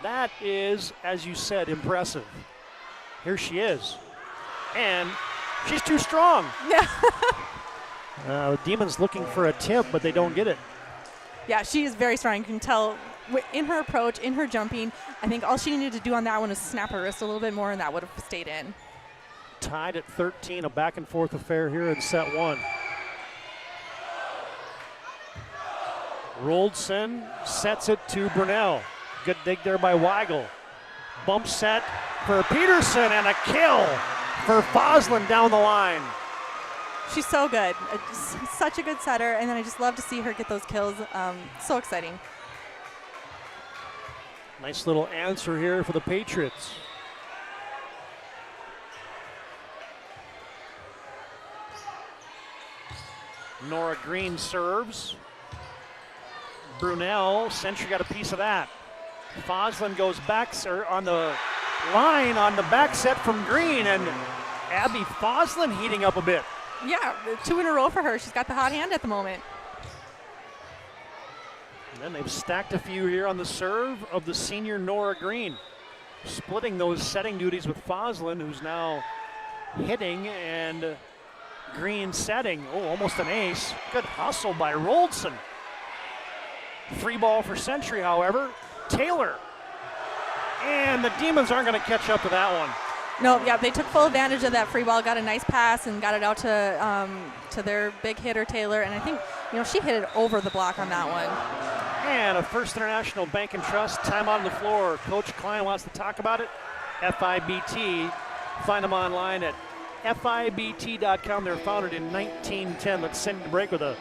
That is, as you said, impressive. Here she is. And she's too strong. Yeah. The Demons looking for a tip, but they don't get it. Yeah, she is very strong. You can tell in her approach, in her jumping. I think all she needed to do on that one was snap her wrist a little bit more, and that would have stayed in. Tied at 13, a back and forth affair here in set one. Roldson sets it to Brunel. Good dig there by Weigel. Bump set for Peterson and a kill for Foslin down the line. She's so good. Such a good setter, and then I just love to see her get those kills. So exciting. Nice little answer here for the Patriots. Nora Green serves. Brunel, Century got a piece of that. Foslin goes back on the line on the back set from Green, and Abby Foslin heating up a bit. Yeah, 2 in a row for her. She's got the hot hand at the moment. And then they've stacked a few here on the serve of the senior Nora Green. Splitting those setting duties with Foslin, who's now hitting, and Green setting. Oh, almost an ace. Good hustle by Roldson. Free ball for Century, however. Taylor. And the Demons aren't going to catch up to that one. No, yeah, they took full advantage of that free ball, got a nice pass, and got it out to their big hitter, Taylor. And I think, she hit it over the block on that one. And a First International Bank and Trust timeout on the floor. Coach Klein wants to talk about it. FIBT. Find them online at FIBT.com. They're founded in 1910. Let's send the break with a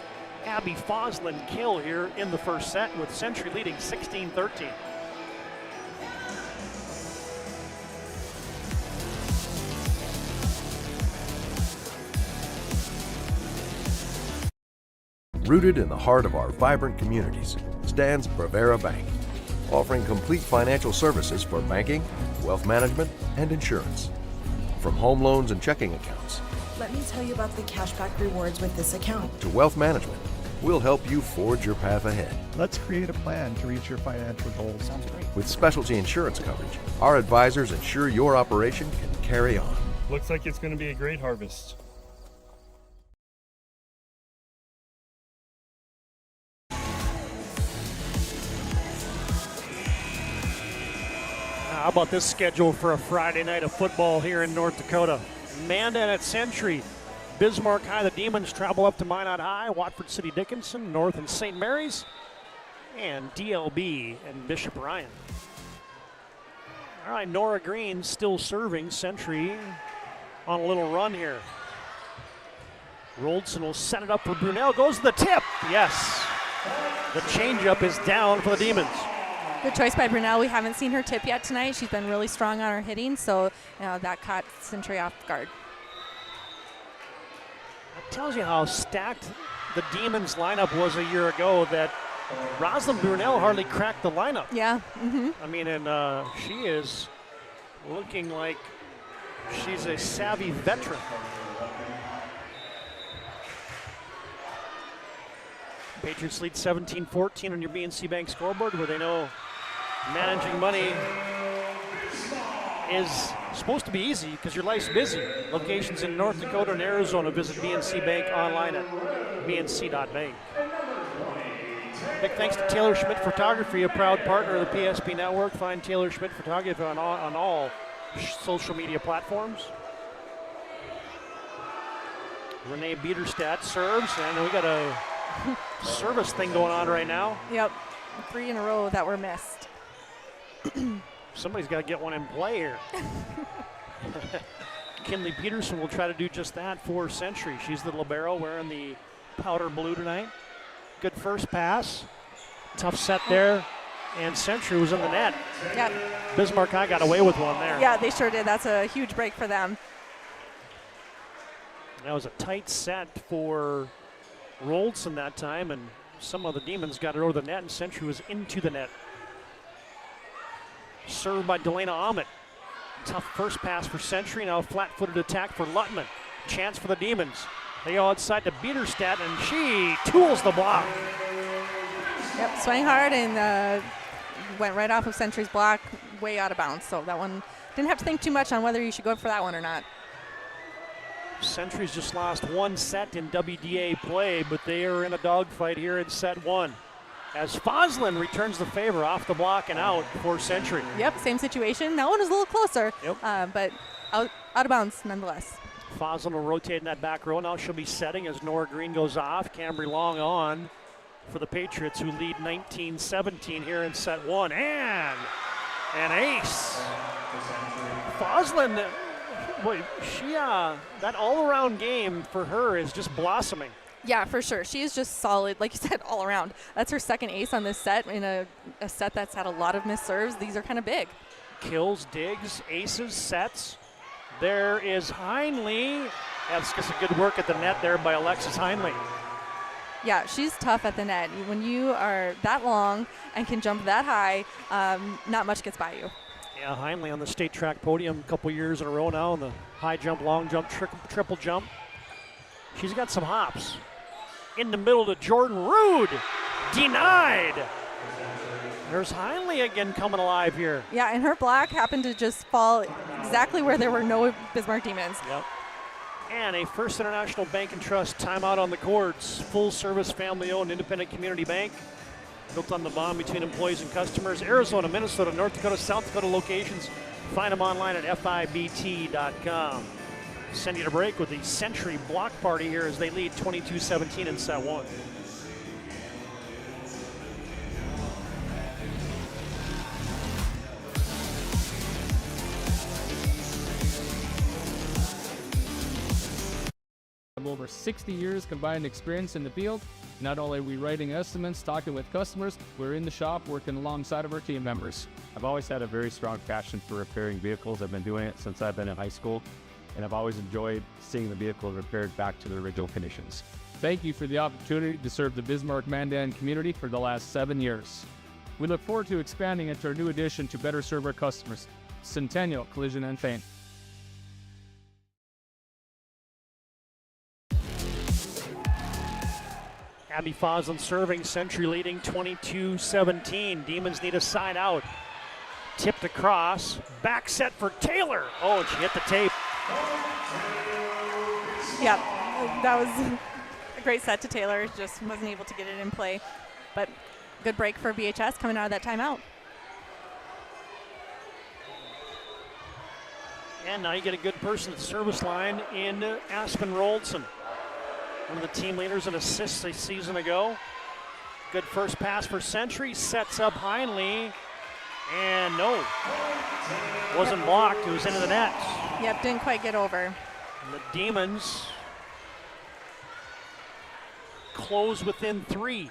Abby Foslin kill here in the first set, with Century leading 16-13. Rooted in the heart of our vibrant communities stands Brevera Bank, offering complete financial services for banking, wealth management, and insurance. From home loans and checking accounts, let me tell you about the cashback rewards with this account, to wealth management, we'll help you forge your path ahead. Let's create a plan to reach your financial goals. Sounds great. With specialty insurance coverage, our advisors ensure your operation can carry on. Looks like it's going to be a great harvest. How about this schedule for a Friday night of football here in North Dakota? Mandan at Century. Bismarck High, the Demons travel up to Minot High. Watford City Dickinson, North and St. Mary's. And DLB and Bishop Ryan. All right, Nora Green still serving. Century on a little run here. Roldson will set it up for Brunel. Goes to the tip. Yes. The changeup is down for the Demons. Good choice by Brunel. We haven't seen her tip yet tonight. She's been really strong on her hitting, so that caught Century off guard. That tells you how stacked the Demons lineup was a year ago, that Rosalind Brunel hardly cracked the lineup. Yeah. Mm-hmm. I mean, and she is looking like she's a savvy veteran. Patriots lead 17-14 on your BNC Bank scoreboard, where they know managing money is supposed to be easy because your life's busy. Locations in North Dakota and Arizona. Visit BNC Bank online at bnc.bank. Big thanks to Taylor Schmidt Photography, a proud partner of the PSP Network. Find Taylor Schmidt Photography on all social media platforms. Renee Biederstadt serves, and we got a service thing going on right now. Yep, 3 in a row that were missed. Somebody's got to get one in play here. Kinley Peterson will try to do just that for Century. She's the libero wearing the powder blue tonight. Good first pass. Tough set there. And Century was in the net. Yeah. Bismarck High got away with one there. Yeah, they sure did. That's a huge break for them. That was a tight set for Roldson that time, and some of the Demons got it over the net, and Century was into the net. Served by Delana Ahmet. Tough first pass for Century. Now a flat-footed attack for Lutman. Chance for the Demons. They go outside to Biederstadt, and she tools the block. Yep, swang hard and went right off of Century's block, way out of bounds. So that one didn't have to think too much on whether you should go for that one or not. Century's just lost one set in WDA play, but they are in a dogfight here in set one, as Foslin returns the favor off the block and out for Century. Yep, same situation. That one was a little closer, but out of bounds nonetheless. Foslin will rotate in that back row. Now she'll be setting as Nora Green goes off. Cambry Long on for the Patriots, who lead 19-17 here in set one. And an ace. Foslin, boy, that all-around game for her is just blossoming. Yeah, for sure. She is just solid, like you said, all around. That's her second ace on this set in a set that's had a lot of missed serves. These are kind of big. Kills, digs, aces, sets. There is Heinley. That's just a good work at the net there by Alexis Heinley. Yeah, she's tough at the net. When you are that long and can jump that high, not much gets by you. Yeah, Heinley on the state track podium a couple years in a row now in the high jump, long jump, triple jump. She's got some hops. In the middle to Jordan Rude. Denied. There's Heinley again coming alive here. Yeah, and her block happened to just fall exactly where there were no Bismarck Demons. Yep. And a First International Bank and Trust timeout on the courts. Full service, family owned, independent community bank. Built on the bond between employees and customers. Arizona, Minnesota, North Dakota, South Dakota locations. Find them online at FIBT.com. Send you to break with the Century block party here as they lead 22-17 in set one. Over 60 years combined experience in the field. Not only are we writing estimates, talking with customers, we're in the shop working alongside of our team members. I've always had a very strong passion for repairing vehicles. I've been doing it since I've been in high school, and I've always enjoyed seeing the vehicle repaired back to their original conditions. Thank you for the opportunity to serve the Bismarck-Mandan community for the last 7 years. We look forward to expanding into our new addition to better serve our customers, Centennial Collision and Paint. Abby Foslin serving, Century leading 22-17. Demons need a side out. Tipped across, back set for Taylor. Oh, and she hit the tape. Yeah, that was a great set to Taylor. Just wasn't able to get it in play. But good break for BHS coming out of that timeout. And now you get a good person at the service line in Aspen Roldson. One of the team leaders in assists a season ago. Good first pass for Century. Sets up Heinley. And no, wasn't blocked. It was into the net. Yep, didn't quite get over. And the Demons close within 3.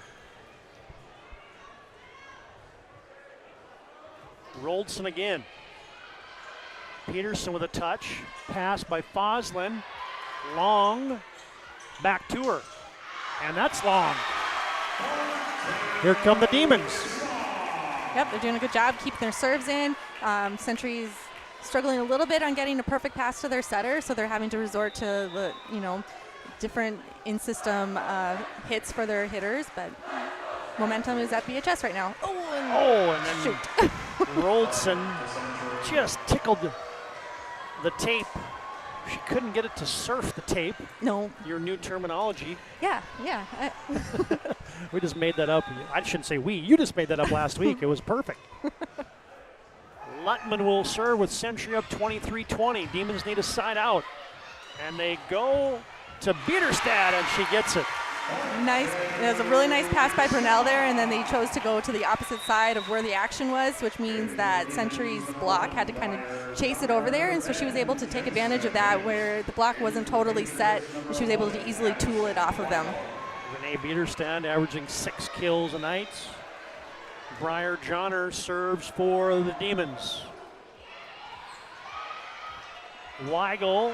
Roldson again. Peterson with a touch. Pass by Foslin. Long. Back to her. And that's long. Here come the Demons. Yep, they're doing a good job keeping their serves in. Century's struggling a little bit on getting a perfect pass to their setter, so they're having to resort to the, different in-system hits for their hitters, but momentum is at BHS right now. And then shoot. Roldson just tickled the tape. She couldn't get it to surf the tape. No. Your new terminology. Yeah. We just made that up. I shouldn't say we. You just made that up last week. It was perfect. Lutman will serve with Century up 23-20. Demons need a side out. And they go to Biederstadt, and she gets it. Nice. It was a really nice pass by Brunel there, and then they chose to go to the opposite side of where the action was, which means that Century's block had to kind of chase it over there, and so she was able to take advantage of that where the block wasn't totally set, and she was able to easily tool it off of them. Renee Biederstadt averaging 6 kills a night. Briar Johnner serves for the Demons. Weigel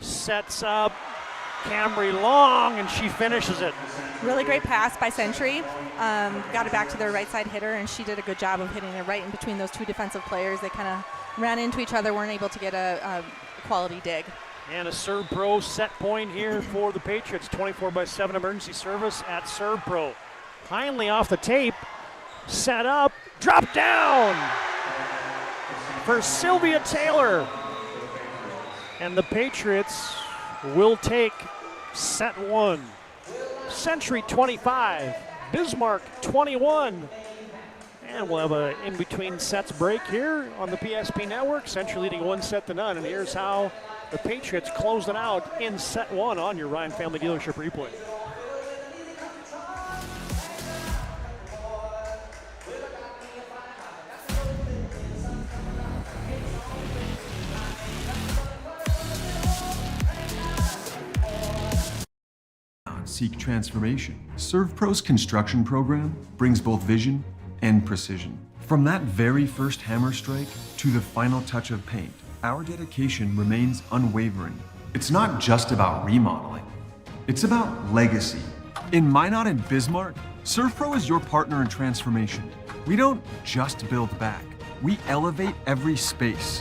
sets up Camry long, and she finishes it. Really great pass by Century. Got it back to their right side hitter, and she did a good job of hitting it right in between those two defensive players. They kind of ran into each other, weren't able to get a quality dig. And a Serve Pro set point here for the Patriots. 24/7 emergency service at Serve Pro. Finally off the tape, set up, drop down for Sylvia Taylor. And the Patriots will take set one. Century 25, Bismarck 21. And we'll have an in-between sets break here on the PSP Network. Century leading 1-0. And here's how the Patriots closed it out in set one on your Ryan Family Dealership replay. Seek transformation. ServPro's construction program brings both vision and precision. From that very first hammer strike to the final touch of paint, our dedication remains unwavering. It's not just about remodeling, it's about legacy. In Minot and Bismarck, ServPro is your partner in transformation. We don't just build back, we elevate every space.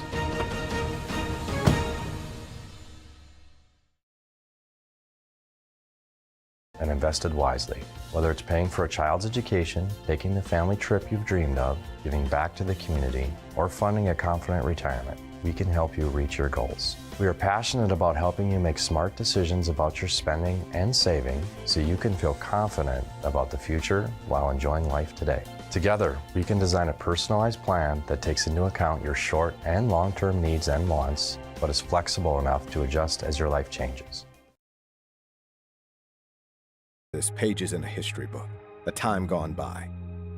And invested wisely. Whether it's paying for a child's education, taking the family trip you've dreamed of, giving back to the community, or funding a confident retirement, we can help you reach your goals. We are passionate about helping you make smart decisions about your spending and saving so you can feel confident about the future while enjoying life today. Together, we can design a personalized plan that takes into account your short and long-term needs and wants, but is flexible enough to adjust as your life changes. This page isn't a history book, a time gone by.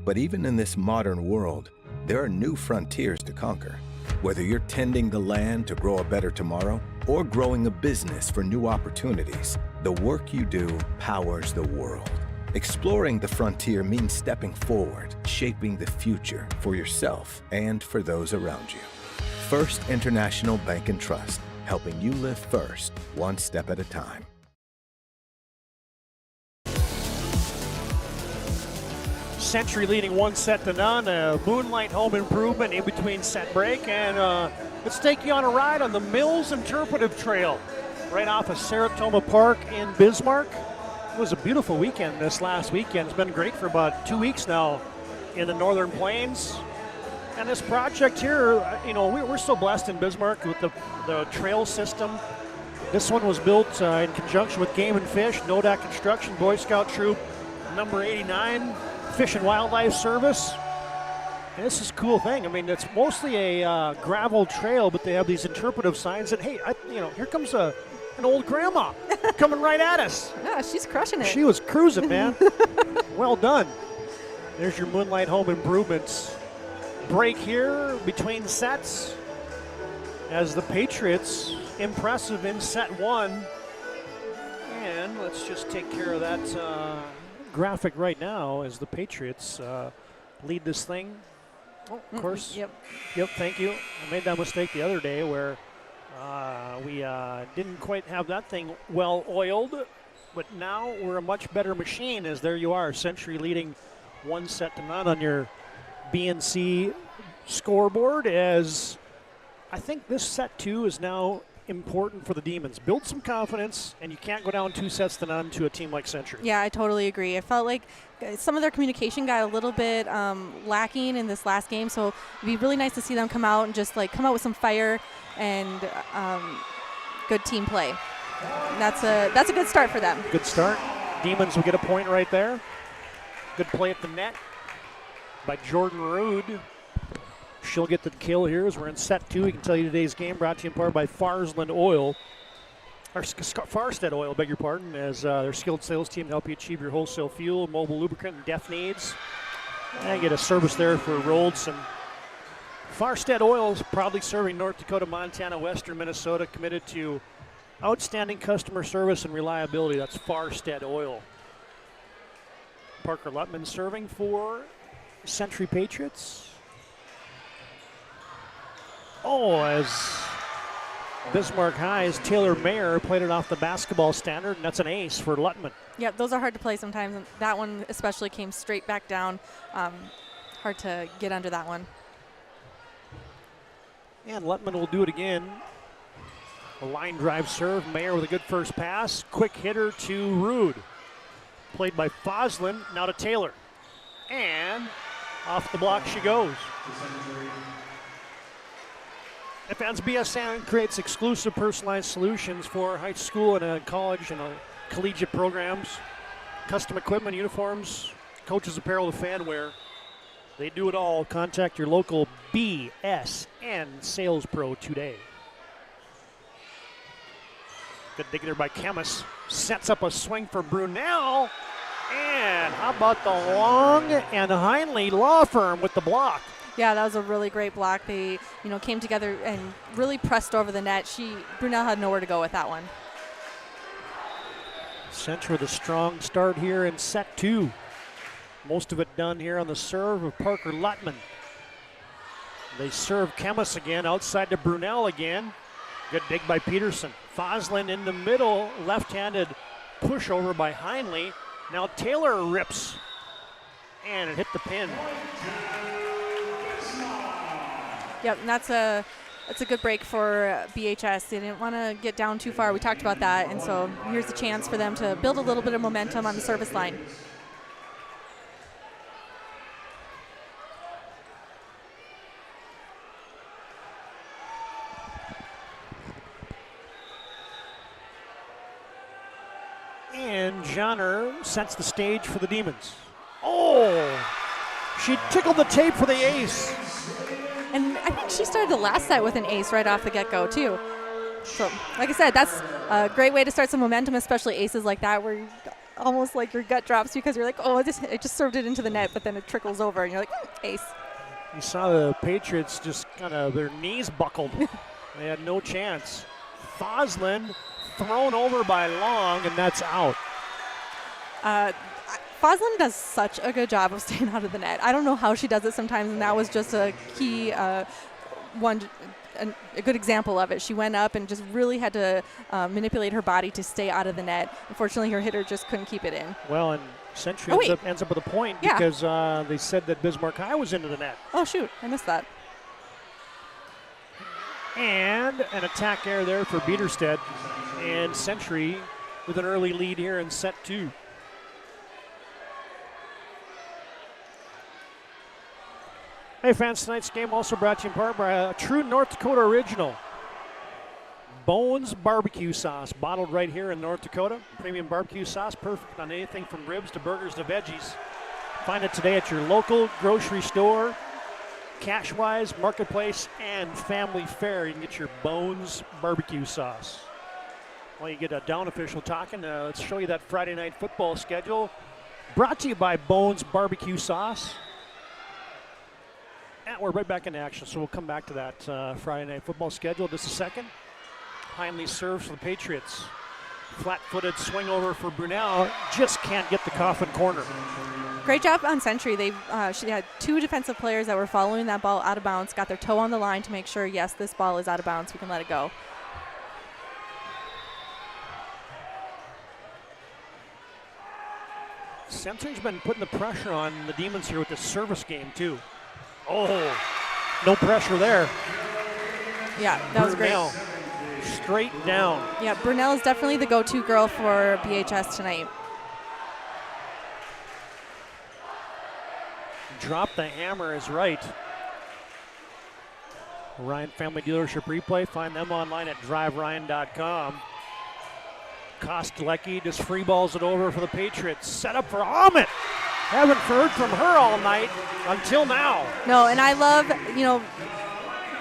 But even in this modern world, there are new frontiers to conquer. Whether you're tending the land to grow a better tomorrow or growing a business for new opportunities, the work you do powers the world. Exploring the frontier means stepping forward, shaping the future for yourself and for those around you. First International Bank and Trust, helping you live first, one step at a time. Century leading 1-0. A Moonlight Home Improvement in between set break. And let's take you on a ride on the Mills Interpretive Trail right off of Saratoga Park in Bismarck. It was a beautiful weekend this last weekend. It's been great for about 2 weeks now in the Northern Plains. And this project here, you know, we're so blessed in Bismarck with the trail system. This one was built in conjunction with Game and Fish, NODAC Construction, Boy Scout Troop, number 89. Fish and Wildlife Service. And this is a cool thing. I mean, it's mostly a gravel trail, but they have these interpretive signs that, hey, here comes an old grandma coming right at us. Yeah, she's crushing it. She was cruising, man. Well done. There's your Moonlight Home Improvements break here between sets as the Patriots impressive in set one. And let's just take care of that graphic right now as the Patriots lead this thing. Oh, of course. Yep, thank you. I made that mistake the other day where we didn't quite have that thing well oiled, but now we're a much better machine as there you are, Century leading 1-0 on your BNC scoreboard as I think this set two is now important for the Demons. Build some confidence, and you can't go down 2-0 to a team like Century. Yeah, I totally agree. I felt like some of their communication got a little bit lacking in this last game, so it'd be really nice to see them come out and just come out with some fire and good team play. And that's a good start for them. Good start. Demons will get a point right there. Good play at the net by Jordan Rude. She'll get the kill here as we're in set two. We can tell you today's game brought to you in part by Farstead Oil, beg your pardon, as their skilled sales team help you achieve your wholesale fuel, mobile lubricant, and DEF needs. And get a service there for Rolds. And Farstead Oil is proudly serving North Dakota, Montana, Western Minnesota, committed to outstanding customer service and reliability. That's Farstead Oil. Parker Lutman serving for Century Patriots. Oh, as Bismarck High's Taylor Mayer played it off the basketball standard, and that's an ace for Luttman. Yeah, those are hard to play sometimes, and that one especially came straight back down. Hard to get under that one. And Luttman will do it again. A line drive serve. Mayer with a good first pass. Quick hitter to Rude. Played by Foslin. Now to Taylor. And off the block she goes. Advanced BSN creates exclusive personalized solutions for high school and college and collegiate programs. Custom equipment, uniforms, coaches' apparel, to fan wear. They do it all. Contact your local BSN sales pro today. Good dig there by Chemis. Sets up a swing for Brunel. And how about the Long and Heinley law firm with the block? Yeah, that was a really great block. They, came together and really pressed over the net. Brunel had nowhere to go with that one. Central with a strong start here in set 2. Most of it done here on the serve of Parker Luttman. They serve Chemis again, outside to Brunel again. Good dig by Peterson. Foslin in the middle, left-handed pushover by Heinley. Now Taylor rips, and it hit the pin. Yep, and that's a good break for BHS. They didn't want to get down too far. We talked about that, and so here's the chance for them to build a little bit of momentum on the service line. And Johnner sets the stage for the Demons. Oh! She tickled the tape for the ace. And I think she started the last set with an ace right off the get-go, too. So, like I said, that's a great way to start some momentum, especially aces like that, where almost like your gut drops because you're like, oh, I just served it into the net, but then it trickles over, and you're like, ace. You saw the Patriots just kind of, their knees buckled. They had no chance. Foslin thrown over by Long, and that's out. Foslin does such a good job of staying out of the net. I don't know how she does it sometimes, and that was just a key one, a good example of it. She went up and just really had to manipulate her body to stay out of the net. Unfortunately, her hitter just couldn't keep it in. Well, and Century ends up with a point because they said that Bismarck High was into the net. Oh, shoot. I missed that. And an attack error there for Biederstedt. And Century with an early lead here in set 2. Hey fans, tonight's game also brought to you in part by a true North Dakota original. Bones barbecue sauce, bottled right here in North Dakota. Premium barbecue sauce, perfect on anything from ribs to burgers to veggies. Find it today at your local grocery store, Cashwise, Marketplace, and Family Fare. You can get your Bones barbecue sauce. While you get a down official talking, let's show you that Friday night football schedule. Brought to you by Bones barbecue sauce. And we're right back into action, so we'll come back to that Friday night football schedule just a second. Heinley serves for the Patriots. Flat-footed swing over for Brunel. Just can't get the coffin corner. Great job on Century. She had 2 defensive players that were following that ball out of bounds, got their toe on the line to make sure, yes, this ball is out of bounds. We can let it go. Century's been putting the pressure on the Demons here with this service game, too. Oh, no pressure there. Yeah, that was great. Straight down. Yeah, Brunel is definitely the go-to girl for BHS tonight. Drop the hammer is right. Ryan Family Dealership replay. Find them online at driveryan.com. Kostelecki just free balls it over for the Patriots. Set up for Ahmet. Haven't heard from her all night until now. No, and I love,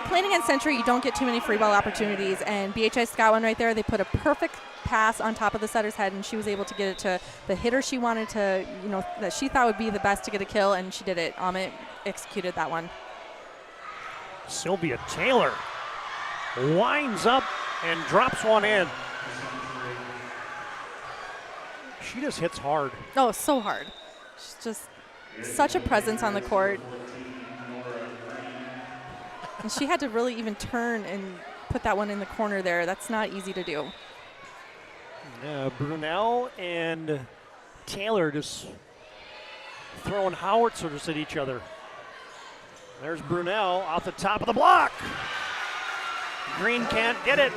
playing against Century, you don't get too many free ball opportunities, and BHS got one right there. They put a perfect pass on top of the setter's head, and she was able to get it to the hitter she wanted to, that she thought would be the best to get a kill, and she did it. Ahmet executed that one. Sylvia Taylor winds up and drops one in. She just hits hard. Oh, so hard. She's just such a presence on the court. And she had to really even turn and put that one in the corner there. That's not easy to do. Brunel and Taylor just throwing howitzers at each other. There's Brunel off the top of the block. Green can't get it.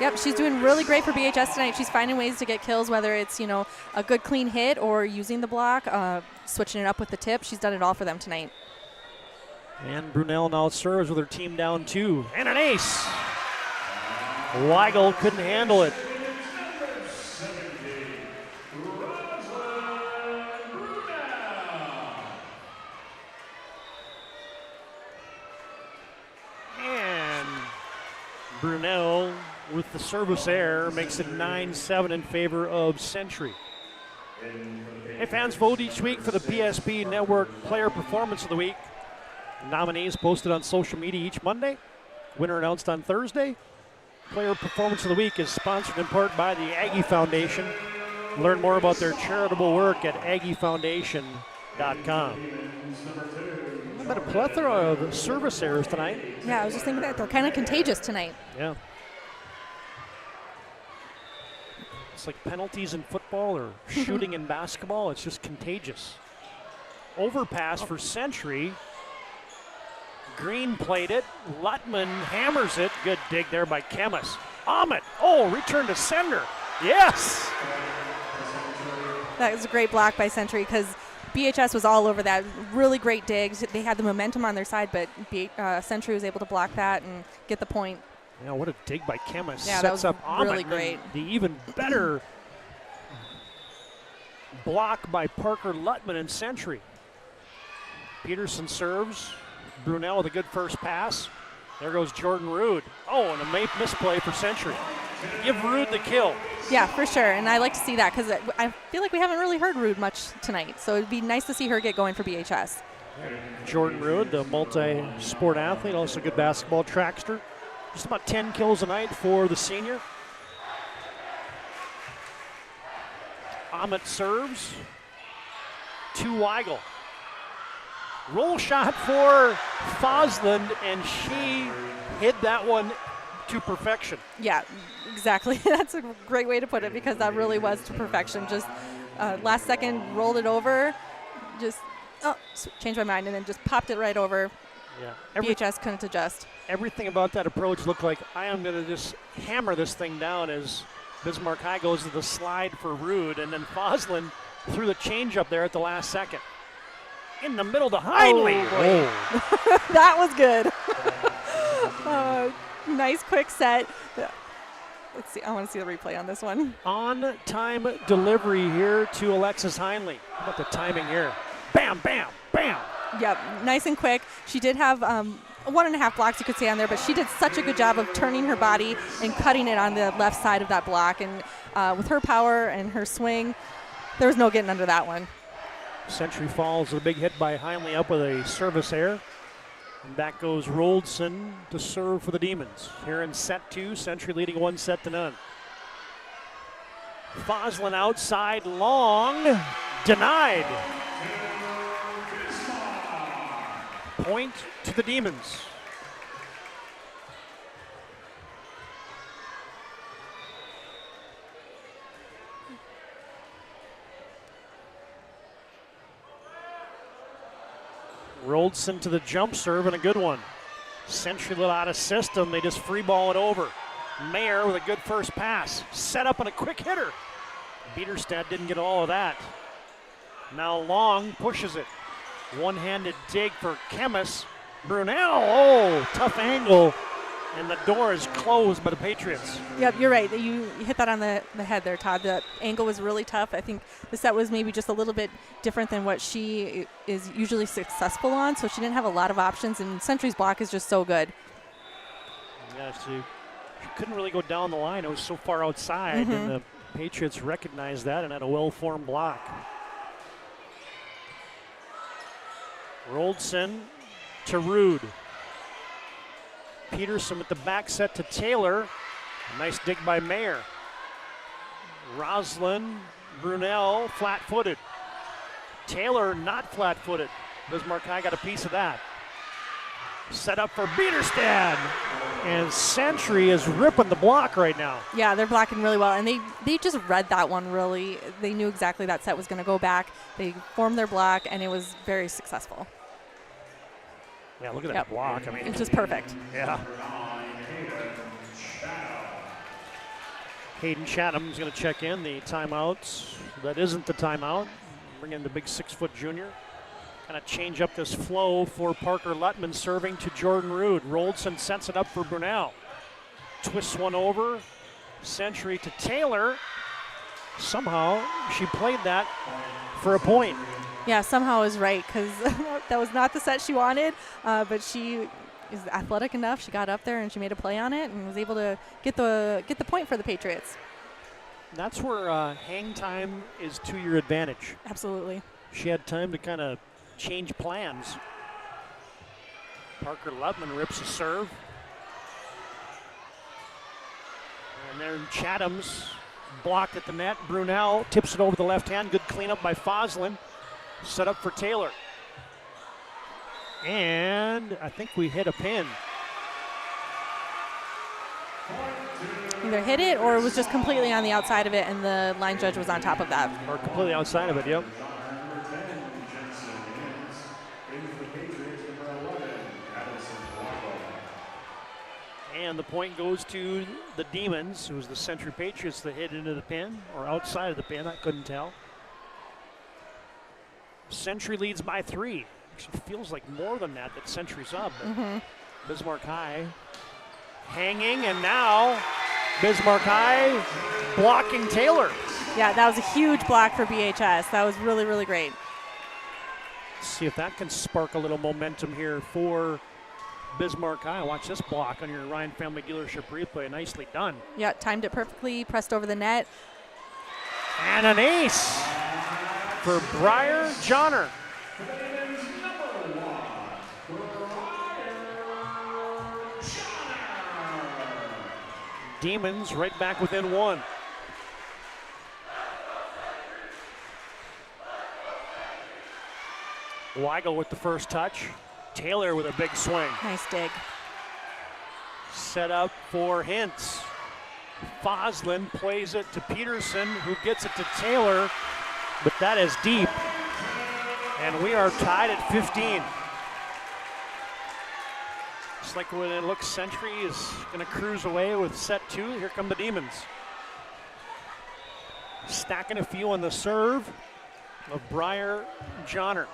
Yep, she's doing really great for BHS tonight. She's finding ways to get kills, whether it's, a good clean hit or using the block, switching it up with the tip. She's done it all for them tonight. And Brunel now serves with her team down 2. And an ace. Weigel couldn't handle it. And Brunel with the service error makes it 9-7 in favor of Century. Hey, fans, vote each week for the PSP Network Player Performance of the Week. Nominees posted on social media each Monday. Winner announced on Thursday. Player Performance of the Week is sponsored in part by the Aggie Foundation. Learn more about their charitable work at aggiefoundation.com. I've got a plethora of service errors tonight. Yeah, I was just thinking that. They're kind of contagious tonight. Yeah. It's like penalties in football or shooting in basketball. It's just contagious. Overpass for Century. Green played it. Lutman hammers it. Good dig there by Chemis. Ahmet. Oh, return to sender. Yes. That was a great block by Century because BHS was all over that. Really great digs. They had the momentum on their side, but Century was able to block that and get the point. Yeah, what a dig by Chemis. Yeah, Sets that was up Ahmet. really great. The even better block by Parker Lutman and Century. Peterson serves. Brunel with a good first pass. There goes Jordan Rude. Oh, and a misplay for Century. Give Rude the kill. Yeah, for sure, and I like to see that because I feel like we haven't really heard Rude much tonight, so it'd be nice to see her get going for BHS. Jordan Rude, the multi-sport athlete, also a good basketball trackster. Just about 10 kills a night for the senior. Ahmet serves to Weigel. Roll shot for Fosland, and she hit that one to perfection. Yeah, exactly. That's a great way to put it because that really was to perfection. Just last second, rolled it over, just changed my mind, and then just popped it right over. Yeah. BHS couldn't adjust. Everything about that approach looked like I am going to just hammer this thing down as Bismarck High goes to the slide for Rude, and then Fosland threw the change up there at the last second. In the middle to Heinley. Oh. That was good. Nice quick set. Let's see. I want to see the replay on this one. On-time delivery here to Alexis Heinley. How about the timing here? Bam, bam, bam. Yep, nice and quick. She did have 1.5 blocks, you could say, on there, but she did such a good job of turning her body and cutting it on the left side of that block. And with her power and her swing, there was no getting under that one. Century falls with a big hit by Heinley up with a service error. And back goes Roldson to serve for the Demons. Here in set 2, Century leading 1-0. Fosland outside, long, denied. Point to the Demons. Roldson to the jump serve and a good one. Century lit out of system. They just free ball it over. Mayer with a good first pass. Set up and a quick hitter. Bieterstad didn't get all of that. Now Long pushes it. One-handed dig for Chemis. Brunel, oh, tough angle. And the door is closed by the Patriots. Yep, you're right. You hit that on the head there, Todd. The angle was really tough. I think the set was maybe just a little bit different than what she is usually successful on, so she didn't have a lot of options, and Century's block is just so good. Yeah, she couldn't really go down the line. It was so far outside, and the Patriots recognized that and had a well-formed block. Roldson to Rude. Peterson with the back set to Taylor. A nice dig by Mayer. Roslyn, Brunel, flat-footed. Taylor not flat-footed. Bismarck High got a piece of that. Set up for Biederstad. And Century is ripping the block right now. Yeah, they're blocking really well, and they just read that one really. They knew exactly that set was going to go back. They formed their block, and it was very successful. Yeah, look at that block. I mean, it's just perfect. Yeah. Hayden Chatham's going to check in the timeouts. That isn't the timeout. Bring in the big 6-foot junior. Kind of change up this flow for Parker Lutman serving to Jordan Rude. Roldson sets it up for Brunel. Twists one over. Century to Taylor. Somehow she played that for a point. Yeah, somehow is right, because that was not the set she wanted, but she is athletic enough. She got up there and she made a play on it and was able to get the point for the Patriots. That's where hang time is to your advantage. Absolutely. She had time to kind of change plans. Parker Lutman rips a serve. And then Chatham's blocked at the net. Brunel tips it over the left hand. Good cleanup by Foslin. Set up for Taylor. And I think we hit a pin. Either hit it or it was just completely on the outside of it and the line judge was on top of that. Or completely outside of it, yep. And the point goes to the Demons. It was the Century Patriots that hit into the pin, or outside of the pin, I couldn't tell. Century leads by 3. Actually feels like more than that Century's up. Bismarck High hanging, and now Bismarck High blocking Taylor. Yeah, that was a huge block for BHS. That was really, really great. Let's see if that can spark a little momentum here for Bismarck High. Watch this block on your Ryan Family Dealership replay. Nicely done. Yeah, timed it perfectly, pressed over the net. And an ace for Briar Johnner. Demons right back within 1. Weigel with the first touch. Taylor with a big swing. Nice dig. Set up for Hintz. Foslin plays it to Peterson, who gets it to Taylor, but that is deep. And we are tied at 15. Just like when it looks Century is going to cruise away with set 2. Here come the Demons. Stacking a few on the serve of Briar Johnner.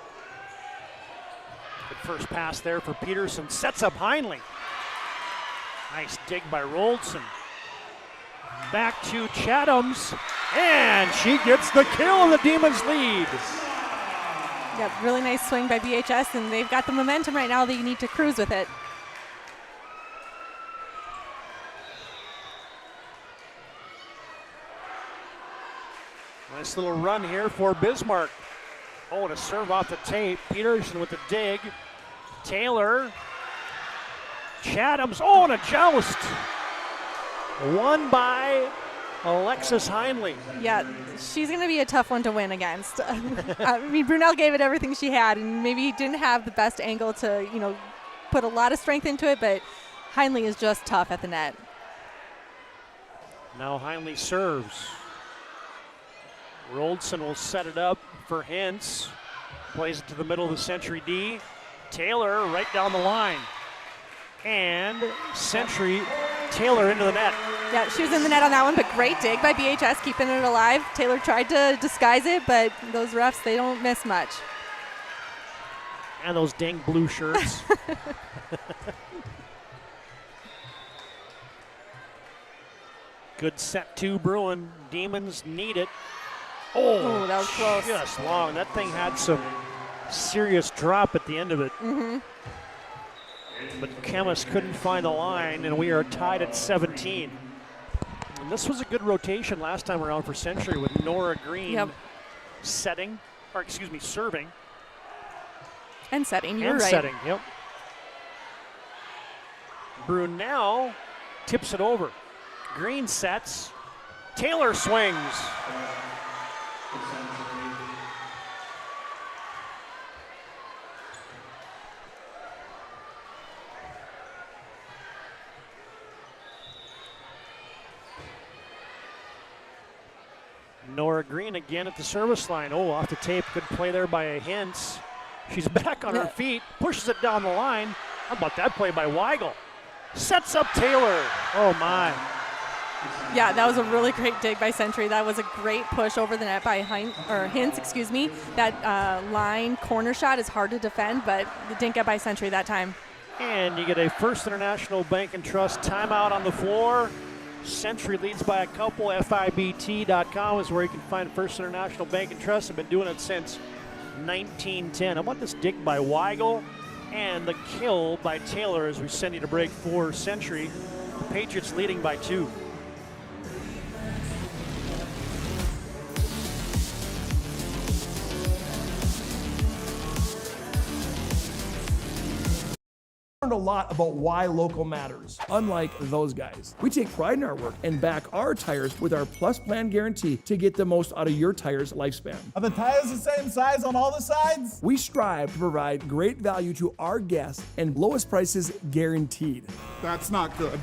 Good first pass there for Peterson. Sets up Heinley. Nice dig by Roldson. Back to Chatham's. And she gets the kill, and the Demons lead. Yeah, really nice swing by BHS, and they've got the momentum right now. They need to cruise with it. Nice little run here for Bismarck. Oh, and a serve off the tape. Peterson with the dig. Taylor. Chatham's. Oh, and a joust. Won by Alexis Heinley. Yeah, she's going to be a tough one to win against. I mean, Brunel gave it everything she had, and maybe he didn't have the best angle to, put a lot of strength into it, but Heinley is just tough at the net. Now Heinley serves. Roldson will set it up for Hintz. Plays it to the middle of the Century D. Taylor right down the line. And Century, Taylor into the net. Yeah, she was in the net on that one, but great dig by BHS, keeping it alive. Taylor tried to disguise it, but those refs, they don't miss much. And those dang blue shirts. Good set 2 brewing. Demons need it. Oh, that was close. Just long. That thing had some serious drop at the end of it. But Chemist couldn't find the line, and we are tied at 17. And this was a good rotation last time around for Century with Nora Green serving. And setting, you're right. And setting, yep. Brunel tips it over. Green sets. Taylor swings. Nora Green again at the service line. Oh, off the tape. Good play there by Hintz. She's back on her feet, pushes it down the line. How about that play by Weigel? Sets up Taylor. Oh, my. Yeah, that was a really great dig by Century. That was a great push over the net by Hintz. That line corner shot is hard to defend, but it didn't get by Century that time. And you get a First International Bank and Trust timeout on the floor. Century leads by a couple. FIBT.com is where you can find First International Bank and Trust. Have been doing it since 1910. How about this dig by Weigel and the kill by Taylor as we send you to break for Century. The Patriots leading by 2. Learned a lot about why local matters. Unlike those guys, we take pride in our work and back our tires with our Plus Plan guarantee to get the most out of your tire's lifespan. Are the tires the same size on all the sides? We strive to provide great value to our guests and lowest prices guaranteed. That's not good.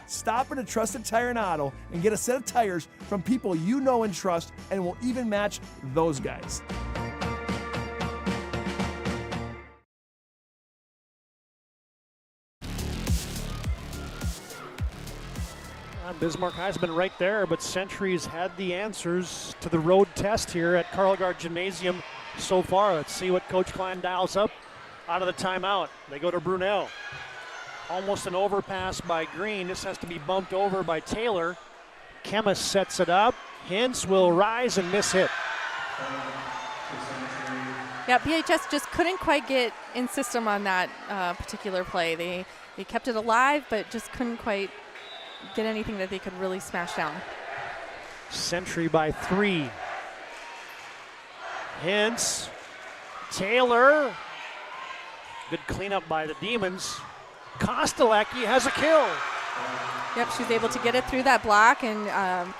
Stop at a trusted tire and auto and get a set of tires from people you know and trust, and will even match those guys. Bismarck High's been right there, but Century's had the answers to the road test here at Carlgard Gymnasium so far. Let's see what Coach Klein dials up out of the timeout. They go to Brunel. Almost an overpass by Green. This has to be bumped over by Taylor. Chemis sets it up. Hintz will rise and miss hit. Yeah, PHS just couldn't quite get in system on that particular play. They kept it alive, but just couldn't quite get anything that they could really smash down. Century by 3. Hintz, Taylor. Good cleanup by the Demons. Kostelecki has a kill. Yep, she was able to get it through that block, and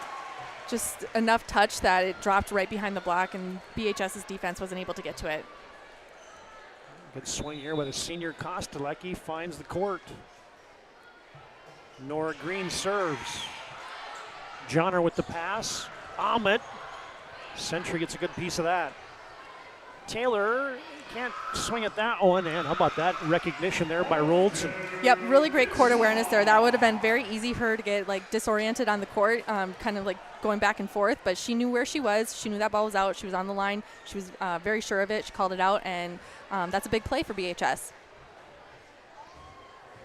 just enough touch that it dropped right behind the block, and BHS's defense wasn't able to get to it. Good swing here by the senior Kostelecki, finds the court. Nora Green serves. Johnner with the pass. Ahmet. Century gets a good piece of that. Taylor can't swing at that one, and how about that recognition there by Roldson? Yep, really great court awareness there. That would have been very easy for her to get disoriented on the court, kind of going back and forth, but she knew where she was. She knew that ball was out. She was on the line. She was very sure of it. She called it out, and that's a big play for BHS.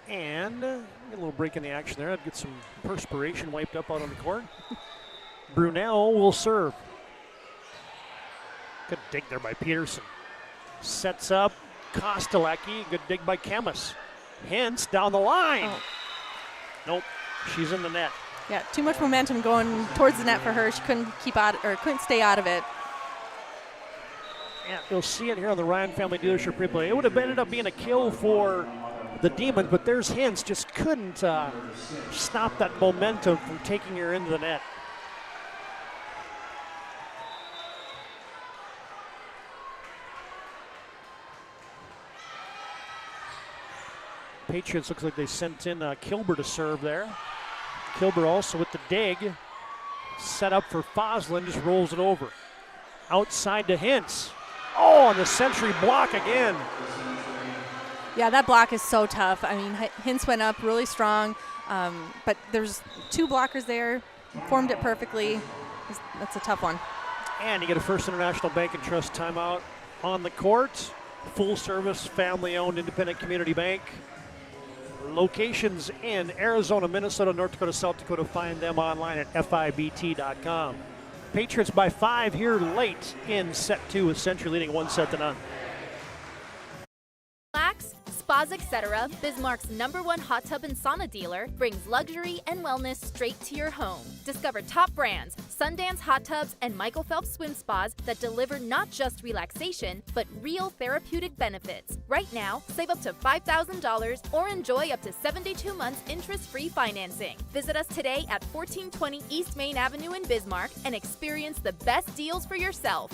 And get a little break in the action there. I'd get some perspiration wiped up out on the court. Brunel will serve. Good dig there by Peterson. Sets up Kostelecki. Good dig by Chemis. Hintz down the line. Oh. Nope, she's in the net. Yeah, too much momentum going towards the net for her. She couldn't couldn't stay out of it. Yeah, you'll see it here on the Ryan Family Dealership replay. It would have ended up being a kill for the Demons, but there's Hintz, just couldn't stop that momentum from taking her into the net. Patriots looks like they sent in Kilber to serve there. Kilber also with the dig. Set up for Foslin, just rolls it over. Outside to Hintz. Oh, and the Century block again. Yeah, that block is so tough. I mean, Hintz went up really strong, but there's 2 blockers there, formed it perfectly. That's a tough one. And you get a First International Bank and Trust timeout on the court. Full service, family-owned, independent community bank. Locations in Arizona, Minnesota, North Dakota, South Dakota. Find them online at FIBT.com. Patriots by 5 here late in set 2 with Century leading 1-0. Relax, spas, etc. Bismarck's #1 hot tub and sauna dealer brings luxury and wellness straight to your home. Discover top brands, Sundance hot tubs, and Michael Phelps swim spas that deliver not just relaxation, but real therapeutic benefits. Right now, save up to $5,000 or enjoy up to 72 months interest-free financing. Visit us today at 1420 East Main Avenue in Bismarck and experience the best deals for yourself.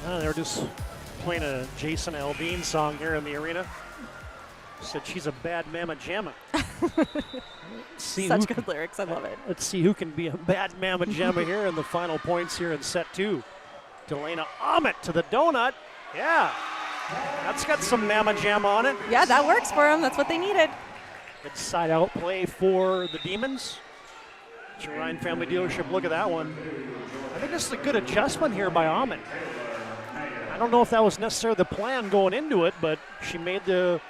They're just playing a Jason Aldean song here in the arena. Said she's a bad mama jamma. Such good lyrics. I love it. Let's see who can be a bad mama jamma here in the final points here in set 2. Delana Ahmet to the donut. Yeah, that's got some mama jamma on it. Yeah, that works for them. That's what they needed. Good side out play for the Demons. Ryan Family Dealership, look at that one. I think this is a good adjustment here by Ahmet. I don't know if that was necessarily the plan going into it, but she made the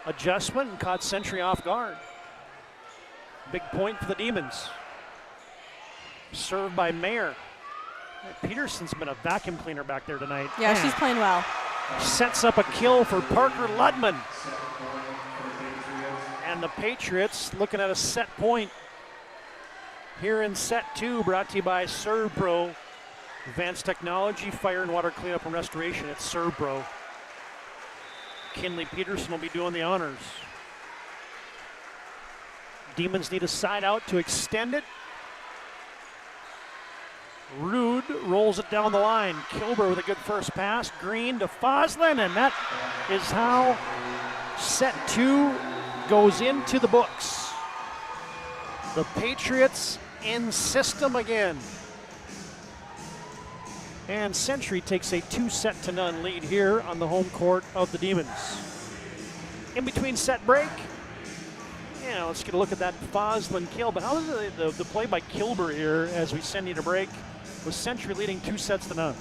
adjustment and caught Century off guard. Big point for the Demons. Served by Mayer. Peterson's been a vacuum cleaner back there tonight. Yeah, she's playing well. Sets up a kill for Parker Ludman. And the Patriots looking at a set point here in set 2, brought to you by ServPro. Advanced technology, fire and water cleanup and restoration at ServPro. Kinley Peterson will be doing the honors. Demons need a side out to extend it. Rude rolls it down the line. Kilber with a good first pass. Green to Foslin, and that is how set 2 goes into the books. The Patriots in system again. And Century takes a 2-0 lead here on the home court of the Demons. In between set break, yeah, let's get a look at that Foslin kill. But how is the play by Kilber here as we send you to break, with Century leading 2-0?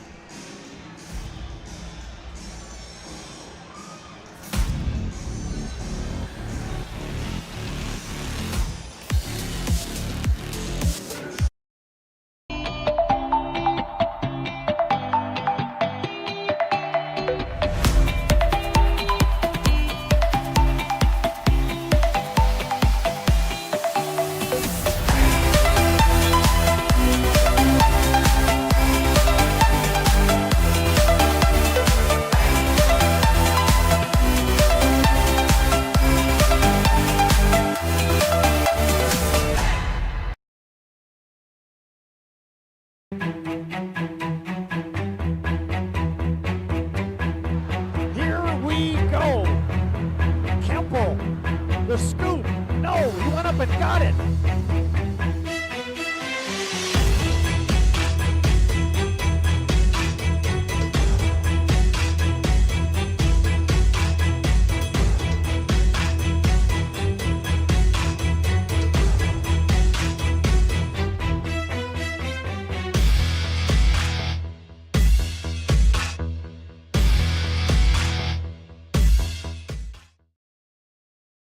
The scoop. No, he went up and got it.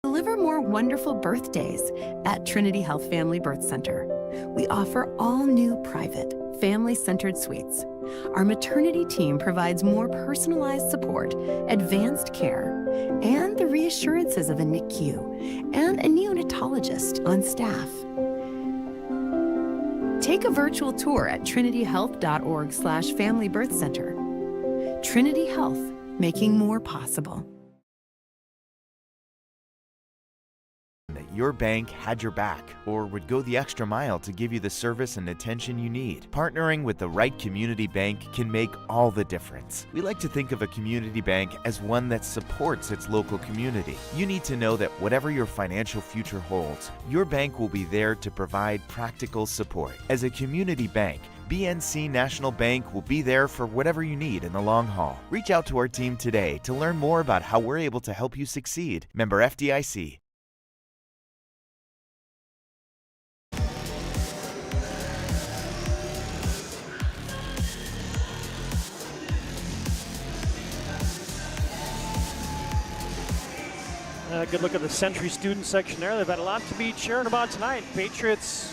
Deliver more wonderful birthdays at Trinity Health Family Birth Center. We offer all new private, family-centered suites. Our maternity team provides more personalized support, advanced care, and the reassurances of a NICU and a neonatologist on staff. Take a virtual tour at trinityhealth.org/Family Birth Center. Trinity Health, making more possible. That your bank had your back or would go the extra mile to give you the service and attention you need. Partnering with the right community bank can make all the difference. We like to think of a community bank as one that supports its local community. You need to know that whatever your financial future holds, your bank will be there to provide practical support. As a community bank, BNC National Bank will be there for whatever you need in the long haul. Reach out to our team today to learn more about how we're able to help you succeed. Member FDIC. Good look at the Century student section there. They've had a lot to be cheering about tonight. Patriots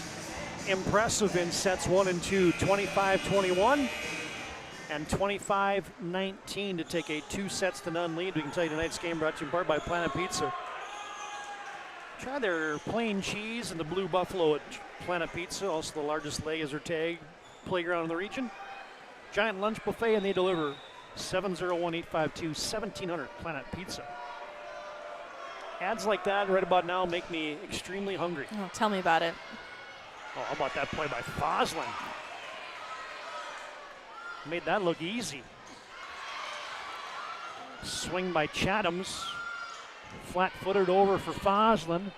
impressive in sets 1 and 2, 25-21 and 25-19 to take a 2-0 lead. We can tell you tonight's game brought to you in part by Planet Pizza. Try their plain cheese and the Blue Buffalo at Planet Pizza, also the largest laser tag playground in the region. Giant lunch buffet, and they deliver 701-852-1700 Planet Pizza. Ads like that right about now make me extremely hungry. Oh, tell me about it. Oh, how about that play by Foslin? Made that look easy. Swing by Chathams. Flat-footed over for Foslin.